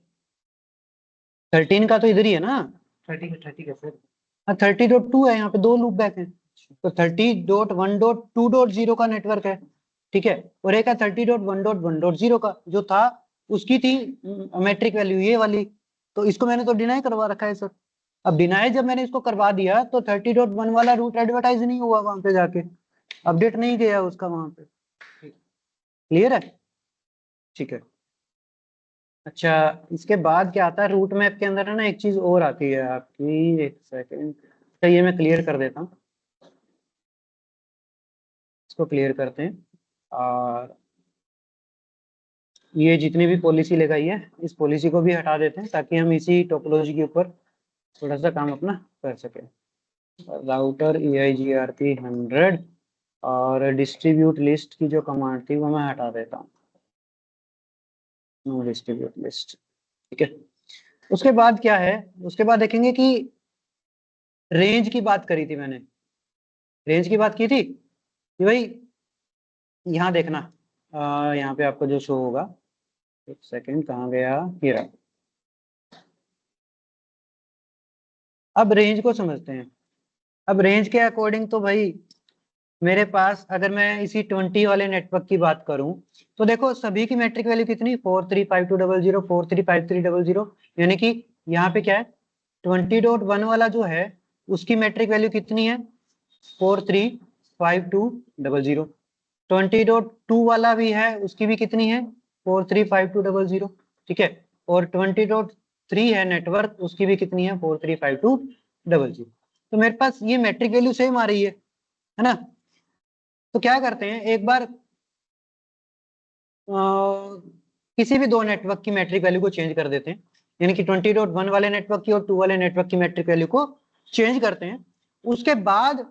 13 का तो इधर ही है ना, 30 का सर। हाँ 30.2 है, यहाँ पे दो लूप बैक है, तो 30.1.2.0 का नेटवर्क है। ठीक है, और एक है 30.1.1.0 का, जो था उसकी थी मैट्रिक वैल्यू ये वाली, तो इसको मैंने तो डिनाई करवा रखा है सर। अब डिनाई जब मैंने इसको करवा दिया तो 30.1 वाला रूट एडवर्टाइज नहीं हुआ वहां पे जाके, अपडेट नहीं गया उसका वहां पे। क्लियर है? ठीक है, अच्छा इसके बाद क्या आता है रूट मैप के अंदर है ना, एक चीज और आती है आपकी, एक सेकेंड, तो ये मैं क्लियर कर देता हूँ, इसको क्लियर करते हैं। और ये जितनी भी पॉलिसी लगाई है इस पॉलिसी को भी हटा देते हैं ताकि हम इसी टोपोलॉजी के ऊपर थोड़ा सा काम अपना कर सके। राउटर EIGRP 100 और डिस्ट्रीब्यूट लिस्ट की जो कमांड थी वो मैं हटा देता हूँ, नो डिस्ट्रीब्यूट लिस्ट। ठीक है, उसके बाद क्या है, उसके बाद देखेंगे कि रेंज की बात करी थी मैंने, रेंज की बात की थी कि भाई यहाँ देखना, यहाँ पे आपको जो शो होगा, एक सेकेंड कहाँ गया, ये रहा। अब रेंज को समझते हैं। अब रेंज के अकॉर्डिंग तो भाई मेरे पास अगर मैं इसी 20 वाले नेटवर्क की बात करूं तो देखो सभी की मैट्रिक वैल्यू कितनी, 435200 435300, यानी कि यहाँ पे क्या है 20.1 वाला जो है उसकी मैट्रिक वैल्यू कितनी है 435200, 4352000। 20.2 वाला भी है, उसकी भी कितनी है 4352000, ठीक है। और 20.3 है नेटवर्क, उसकी भी कितनी है 4352000। तो मेरे पास ये मैट्रिक वैल्यू सेम आ रही है ना। तो क्या करते हैं, एक बार किसी भी दो नेटवर्क की मैट्रिक वैल्यू को चेंज कर देते हैं, यानी कि 20.1 वाले नेटवर्क की और 2 वाले नेटवर्क की मैट्रिक वैल्यू को चेंज करते हैं। उसके बाद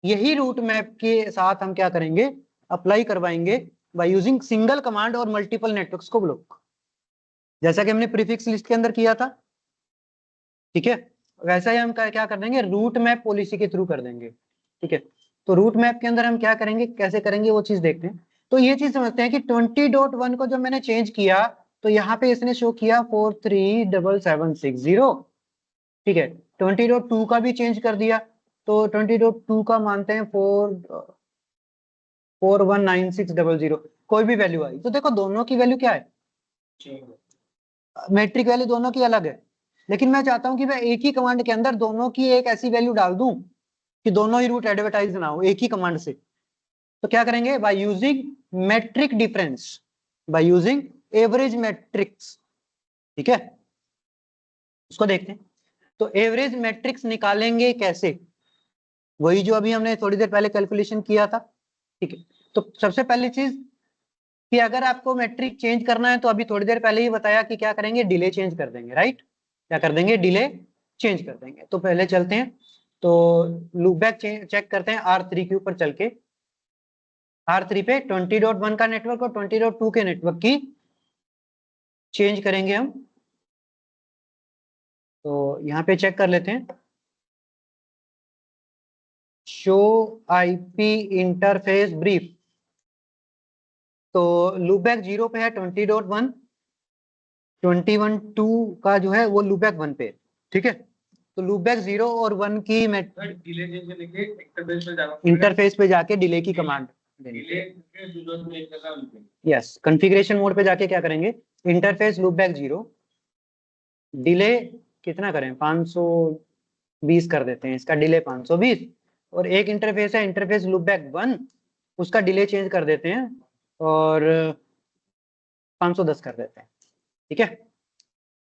यही रूट मैप के साथ हम क्या करेंगे, अप्लाई करवाएंगे बाय यूजिंग सिंगल कमांड और मल्टीपल नेटवर्क्स को ब्लॉक, जैसा कि हमने प्रीफिक्स लिस्ट के अंदर किया था, ठीक है। वैसा ही हम क्या कर देंगे, रूट मैप पॉलिसी के थ्रू कर देंगे, ठीक है। तो रूट मैप के अंदर हम क्या करेंगे, कैसे करेंगे वो चीज देखते हैं। तो ये चीज समझते हैं कि 20.1 को जब मैंने चेंज किया तो यहाँ पे इसने शो किया 437760, ठीक है। 20.2 का भी चेंज कर दिया, तो 20.2 का मानते हैं 419600, कोई भी वैल्यू आई तो देखो दोनों की वैल्यू क्या है, मैट्रिक वैल्यू दोनों की अलग है। लेकिन मैं चाहता हूं कि मैं एक ही कमांड के अंदर दोनों की एक ऐसी वैल्यू डाल दूं कि दोनों ही रूट एडवर्टाइज ना हो एक ही कमांड से। तो क्या करेंगे, by using metric difference, by using average metrics, ठीक है। उसको देखते हैं। तो एवरेज मैट्रिक्स निकालेंगे कैसे, वही जो अभी हमने थोड़ी देर पहले कैलकुलेशन किया था, ठीक है। तो सबसे पहली चीज कि अगर आपको मैट्रिक चेंज करना है तो अभी थोड़ी देर पहले ही बताया कि क्या करेंगे, डिले चेंज कर देंगे, राइट। क्या कर देंगे, डिले चेंज कर देंगे। तो पहले चलते हैं, तो लूप बैक चेक करते हैं R3 के ऊपर चल के। R3 पे 20.1 का नेटवर्क और 20.2 के नेटवर्क की चेंज करेंगे हम। तो यहाँ पे चेक कर लेते हैं, शो आईपी इंटरफेस ब्रीफ। तो लूपबैक 0 पे है 20.1, 21.2 का जो है वो लूपबैक 1 पे, ठीक है। तो लूपबैक 0 और 1 की डिले चेंज लेके इंटरफेस पे जाना, इंटरफेस पे जाके डिले की कमांड डिले यूजर में एक करना होगा। यस, कॉन्फ़िगरेशन मोड पे जाके क्या करेंगे, इंटरफेस लूपबैक 0, डिले कितना करें 520 कर देते हैं, इसका डिले 520। और एक इंटरफेस है इंटरफेस लूपबैक 1, उसका डिले चेंज कर देते हैं और 510 कर देते हैं, ठीक है।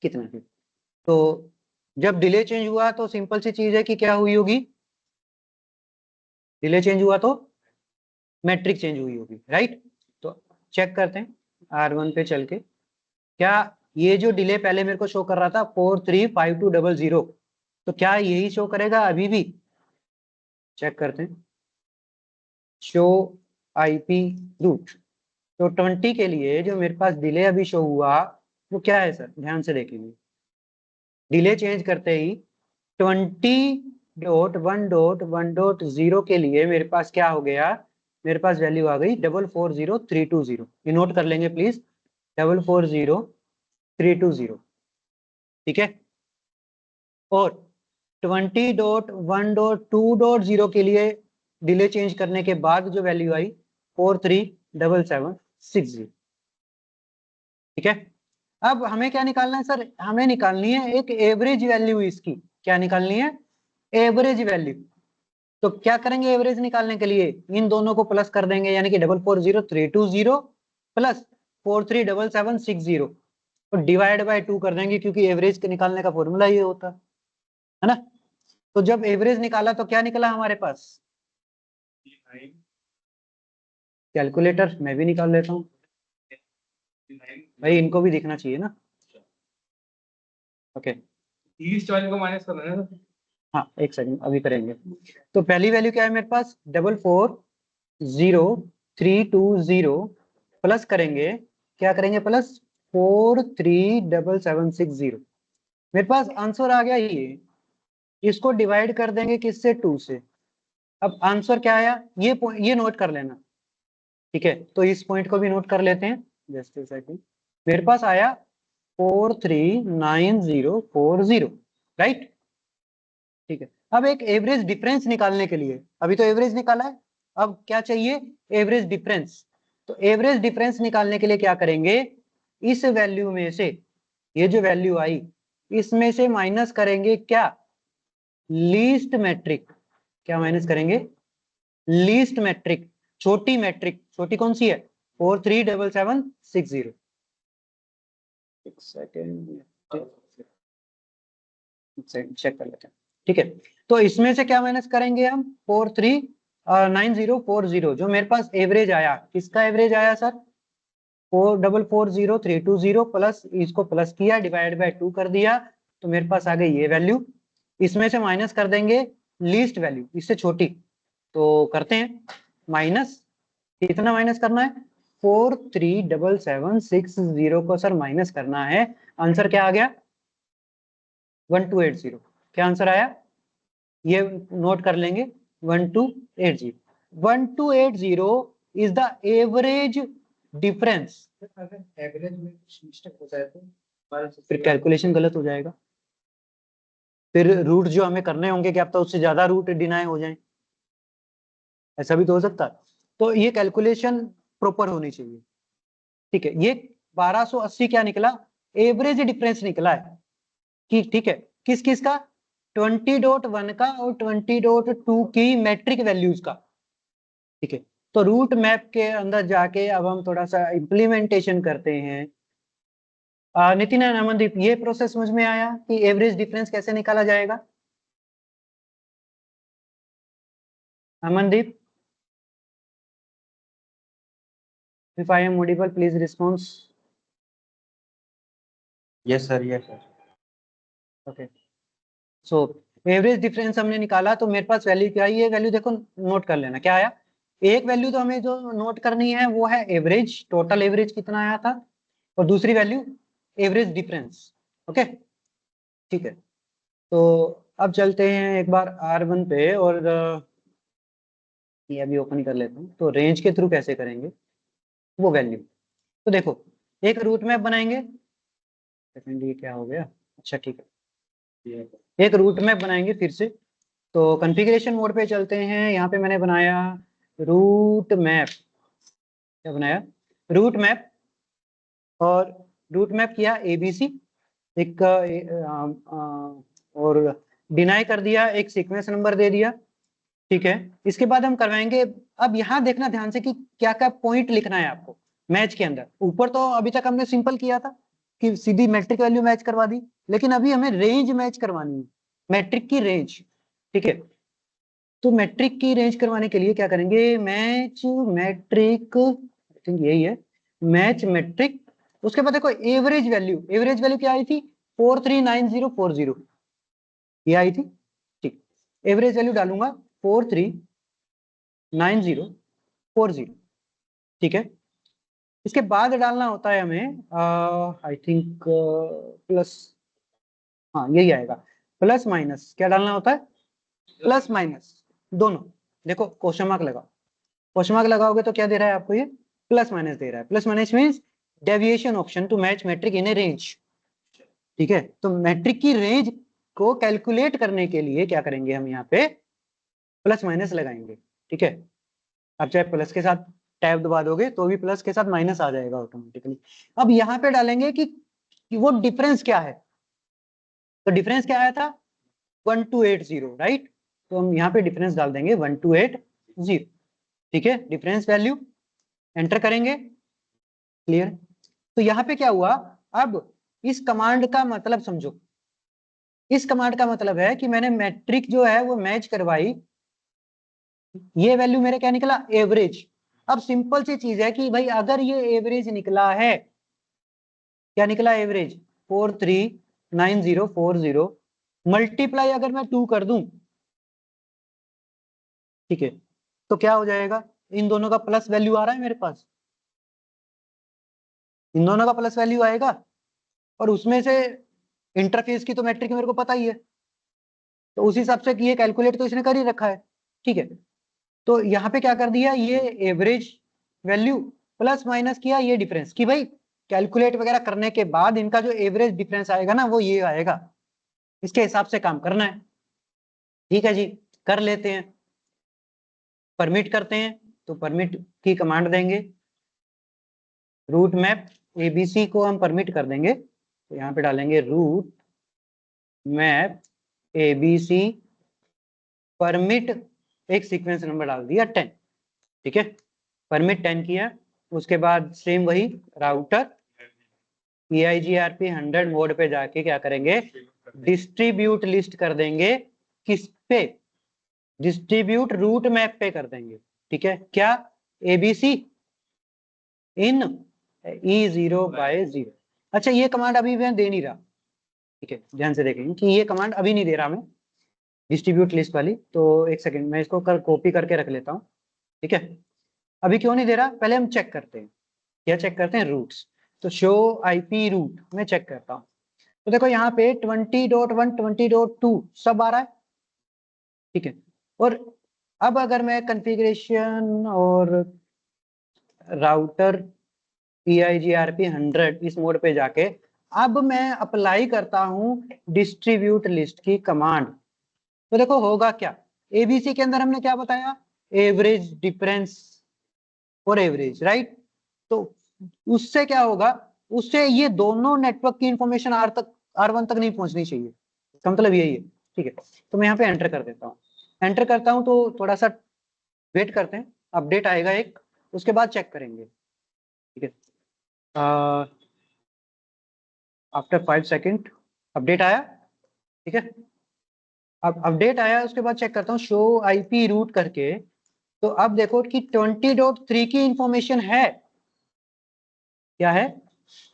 कितना है तो जब डिले चेंज हुआ तो सिंपल सी चीज है कि क्या हुई होगी, डिले चेंज हुआ तो मैट्रिक चेंज हुई होगी, राइट। तो चेक करते हैं R1 पे चल के, क्या ये जो डिले पहले मेरे को शो कर रहा था 435200, तो क्या यही शो करेगा अभी भी, चेक करते हैं। शो आईपी रूट, तो 20 के लिए जो मेरे पास डिले अभी शो हुआ वो क्या है सर, ध्यान से देखेंगे। डिले चेंज करते ही 20.1.1.0 के लिए मेरे पास क्या हो गया, मेरे पास वैल्यू आ गई 440320। ये नोट कर लेंगे प्लीज, 440320, ठीक है। और 20.1.2.0 के लिए डिले चेंज करने के बाद जो वैल्यू आई 437760, ठीक है। अब हमें क्या निकालना है सर, हमें निकालनी है एक एवरेज वैल्यू इसकी, क्या निकालनी है, एवरेज वैल्यू। तो क्या करेंगे एवरेज निकालने के लिए, इन दोनों को प्लस कर देंगे, यानी कि 440320 प्लस 437760 तो डिवाइड बाय 2 कर देंगे, क्योंकि एवरेज के निकालने का फॉर्मूला ये होता है ना। तो जब एवरेज निकाला तो क्या निकला हमारे पास, कैलकुलेटर मैं भी निकाल लेता हूँ भाई, इनको भी दिखना चाहिए ना। ओके, लीस्ट वाले को माइनस करना है ना। हाँ एक सेकंड अभी करेंगे। तो पहली वैल्यू क्या है मेरे पास 440320 प्लस करेंगे, क्या करेंगे प्लस 437760, मेरे पास आंसर आ गया ये। इसको डिवाइड कर देंगे किससे, 2 से। अब आंसर क्या आया, ये नोट कर लेना, ठीक है। तो इस पॉइंट को भी नोट कर लेते हैं, जस्ट ए सेकंड। मेरे पास आया 439040, राइट, ठीक है। अब एक एवरेज डिफरेंस निकालने के लिए, अभी तो एवरेज निकाला है, अब क्या चाहिए, एवरेज डिफरेंस। तो एवरेज डिफरेंस निकालने के लिए क्या करेंगे, इस वैल्यू में से ये जो वैल्यू आई इसमें से माइनस करेंगे क्या, लीस्ट मैट्रिक। क्या माइनस करेंगे, लीस्ट मैट्रिक, छोटी मैट्रिक, छोटी कौन सी है 437760। एक सेकेंड चेक कर लेते हैं। ठीक है, तो इसमें से क्या माइनस करेंगे हम 439040, जो मेरे पास एवरेज आया, किसका एवरेज आया सर 444320 प्लस, इसको प्लस किया डिवाइड बाय 2 कर दिया, तो मेरे पास आ गई ये वैल्यू। इसमें से माइनस कर देंगे लीस्ट वैल्यू, इससे छोटी, तो करते हैं माइनस, कितना माइनस करना है 437760 को सर माइनस करना है। आंसर क्या आ गया 1280। क्या आंसर आया, ये नोट कर लेंगे 1280। 1280 इज द एवरेज डिफरेंस। अगर एवरेज में कुछ मिस्टेक हो जाए तो फिर कैलकुलेशन गलत हो जाएगा, फिर रूट जो हमें करने होंगे क्या पता उससे ज्यादा रूट डिनाई हो जाए, ऐसा भी तो हो सकता है। तो ये कैलकुलेशन प्रॉपर होनी चाहिए। ठीक है, ये 1280 क्या निकला, एवरेज डिफरेंस निकला है कि ठीक है किस किस का 20.1 का और 20.2 की मैट्रिक वैल्यूज का। ठीक है, तो रूट मैप के अंदर जाके अब हम थोड़ा सा इम्प्लीमेंटेशन करते हैं। नितिन एंड अमनदीप, ये प्रोसेस समझ में आया कि एवरेज डिफरेंस कैसे निकाला जाएगा। Amandeep, if I am audible, please response. Yes sir, yes sir. Okay. So average difference हमने निकाला, तो मेरे पास वैल्यू क्या आई, ये वैल्यू देखो नोट कर लेना क्या आया। एक वैल्यू तो हमें जो नोट करनी है वो है एवरेज, टोटल एवरेज कितना आया था, और दूसरी वैल्यू एवरेज डिफरेंस। ओके ठीक है, तो अब चलते हैं एक बार R1 पे, और ये अभी ओपन कर लेता हूँ। तो रेंज के थ्रू कैसे करेंगे वो वैल्यू, तो देखो एक रूट मैप बनाएंगे। सेकंड ये क्या हो गया, अच्छा ठीक है, एक रूट मैप बनाएंगे फिर से। तो कॉन्फ़िगरेशन मोड पे चलते हैं, यहाँ पे मैंने बनाया रूट मैप, क्या बनाया रूट मैप, और रूट मैप किया ABC एक और डिनाई कर दिया, एक सीक्वेंस नंबर दे दिया। ठीक है, इसके बाद हम करवाएंगे, अब यहाँ देखना ध्यान से कि क्या क्या पॉइंट लिखना है आपको मैच के अंदर। ऊपर तो अभी तक हमने सिंपल किया था कि सीधी मैट्रिक वैल्यू मैच करवा दी, लेकिन अभी हमें रेंज मैच करवानी है, मैट्रिक की रेंज। ठीक है, तो मैट्रिक की रेंज करवाने के लिए क्या करेंगे, मैच मैट्रिक, आई थिंक यही है, मैच मैट्रिक। उसके बाद देखो एवरेज वैल्यू, एवरेज वैल्यू क्या आई थी 439040, ये आई थी। ठीक, एवरेज वैल्यू डालूंगा 439040। ठीक है, इसके बाद डालना होता है हमें आई थिंक प्लस, हाँ यही आएगा, प्लस माइनस, क्या डालना होता है प्लस माइनस दोनों। देखो क्वेश्चन मार्क लगाओ, क्वेश्चन मार्क लगाओगे तो क्या दे रहा है आपको, ये प्लस माइनस दे रहा है। Plus minus means deviation option to match metric in a range. ठीक है, तो मैट्रिक की रेंज को कैलकुलेट करने के लिए क्या करेंगे हम यहाँ पे प्लस माइनस लगाएंगे। ठीक है, अब चाहे प्लस के साथ टैब दबा दोगे तो भी प्लस के साथ माइनस आ जाएगा ऑटोमेटिकली। अब यहाँ पे डालेंगे कि वो डिफरेंस क्या है, तो डिफरेंस क्या आया था 1280, राइट। तो हम यहाँ पे डिफरेंस डाल देंगे 1280। ठीक है, डिफरेंस वैल्यू एंटर करेंगे, क्लियर। तो यहाँ पे क्या हुआ, अब इस कमांड का मतलब समझो, इस कमांड का मतलब है कि मैंने मैट्रिक जो है वो मैच करवाई, ये वैल्यू मेरे क्या निकला एवरेज। अब सिंपल सी चीज है कि भाई अगर ये एवरेज निकला है, क्या निकला एवरेज 439040, मल्टीप्लाई अगर मैं 2 कर दूं, ठीक है, तो क्या हो जाएगा, इन दोनों का प्लस वैल्यू आ रहा है मेरे पास, इन दोनों का प्लस वैल्यू आएगा, और उसमें से इंटरफेस की तो मैट्रिक मेरे को पता ही है, तो उस हिसाब से ये कैलकुलेट तो इसने कर ही रखा है। ठीक है, तो यहाँ पे क्या कर दिया, ये एवरेज वैल्यू प्लस माइनस किया ये डिफरेंस, कि भाई कैलकुलेट वगैरह करने के बाद इनका जो एवरेज डिफरेंस आएगा ना वो ये आएगा, इसके हिसाब से काम करना है। ठीक है जी, कर लेते हैं, परमिट करते हैं, तो परमिट की कमांड देंगे, रूट मैप ABC को हम परमिट कर देंगे, तो यहाँ पे डालेंगे रूट मैप ABC परमिट एक सीक्वेंस नंबर डाल दिया 10, ठीक है, परमिट 10 किया, उसके बाद सेम वही राउटर EIGRP 100 मोड पे जाके क्या करेंगे, डिस्ट्रीब्यूट लिस्ट कर देंगे, किस पे, डिस्ट्रीब्यूट रूट मैप पे कर देंगे, ठीक है, क्या, ABC इन E0/0। अच्छा ये कमांड अभी मैं दे नहीं रहा, ठीक है, ध्यान से देखेंगे कि ये कमांड अभी नहीं दे रहा मैं, डिस्ट्रीब्यूट लिस्ट वाली, तो एक सेकंड मैं इसको कॉपी करके रख लेता हूँ, ठीक है। अभी क्यों नहीं दे रहा, पहले हम चेक करते हैं, क्या चेक करते हैं, रूट्स, तो शो IP रूट में चेक करता हूँ, तो देखो यहाँ पे 20.1 20.2 सब आ रहा है, ठीक है। और अब अगर मैं कॉन्फ़िगरेशन और राउटर EIGRP 100 इस मोड पे जाके अब मैं अप्लाई करता हूं डिस्ट्रीब्यूट लिस्ट की कमांड, तो देखो होगा क्या, ABC के अंदर हमने क्या बताया, एवरेज, डिफरेंस और एवरेज, राइट, तो उससे क्या होगा, उससे ये दोनों नेटवर्क की इंफॉर्मेशन R1 तक नहीं पहुंचनी चाहिए, इसका मतलब यही है, ठीक है। तो मैं यहाँ पे एंटर कर देता हूँ, एंटर करता हूँ तो थोड़ा सा वेट करते हैं, अपडेट आएगा एक, उसके बाद चेक करेंगे, ठीक है। आफ्टर 5 सेकेंड अपडेट आया, ठीक है, अब अपडेट आया, उसके बाद चेक करता हूँ शो IP रूट करके, तो अब देखो कि 20.3 की इंफॉर्मेशन है, क्या है,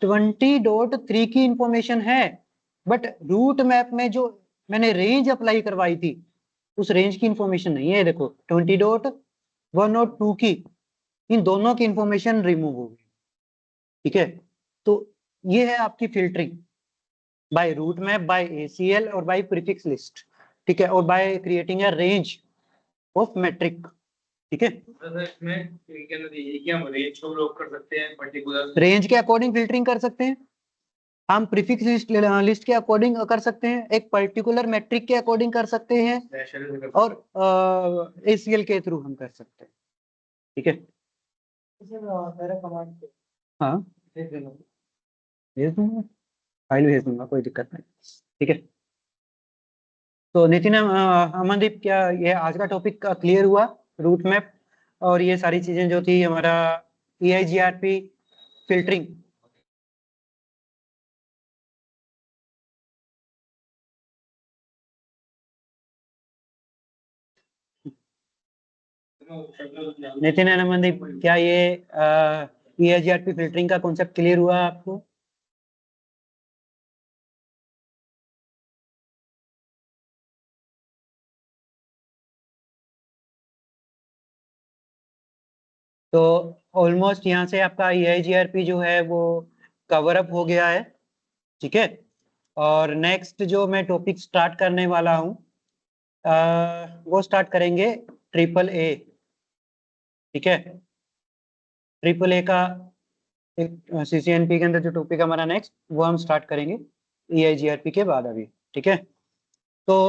20.3 की इंफॉर्मेशन है, बट रूट मैप में जो मैंने रेंज अप्लाई करवाई थी उस रेंज की इंफॉर्मेशन नहीं है, देखो 20.1 और 2 की, इन दोनों की इंफॉर्मेशन रिमूव हो गई, ठीक है। तो ये है आपकी filtering by route map, by ACL और बाय प्रीफिक्स लिस्ट, ठीक है, और by creating a range of metric, ठीक है। सर इसमें के अंदर ये कि हम रेंज को लोग कर सकते हैं पर्टिकुलर रेंज के अकॉर्डिंग फिल्टरिंग कर सकते हैं, हम प्रीफिक्स लिस्ट के अकॉर्डिंग कर सकते हैं, एक पर्टिकुलर मैट्रिक के अकॉर्डिंग कर सकते हैं, और ACL के थ्रू हम कर सकते हैं, ठीक है। मेरा कमांड हाँ भेज देना। भेज दूंगा, फाइल भेज दूंगा, कोई दिक्कत नहीं, ठीक है। तो नितिन, अमनदीप, क्या ये आज का टॉपिक क्लियर हुआ, रूट मैप और ये सारी चीजें जो थी हमारा EIGRP filtering. Nitin and Amandeep, क्या ये EIGRP फिल्टरिंग का कॉन्सेप्ट क्लियर हुआ आपको? तो ऑलमोस्ट यहाँ से आपका EIGRP जो है वो कवर अप हो गया है, ठीक है। और नेक्स्ट जो मैं टॉपिक स्टार्ट करने वाला हूँ वो स्टार्ट करेंगे AAA, ठीक है। AAA का एक CCNP के अंदर जो टॉपिक हमारा नेक्स्ट वो हम स्टार्ट करेंगे EIGRP के बाद अभी, ठीक है। तो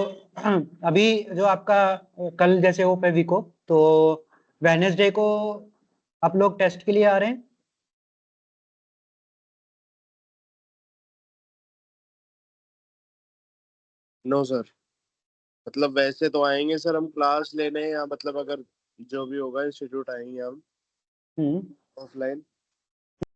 अभी जो आपका कल जैसे ओप है वीको, तो वेडनेसडे को आप लोग टेस्ट के लिए आ रहे हैं? नो सर, मतलब वैसे तो आएंगे सर हम क्लास लेने, या मतलब अगर जो भी होगा इंस्टीट्यूट आएंगे हम हम्म, ऑफलाइन।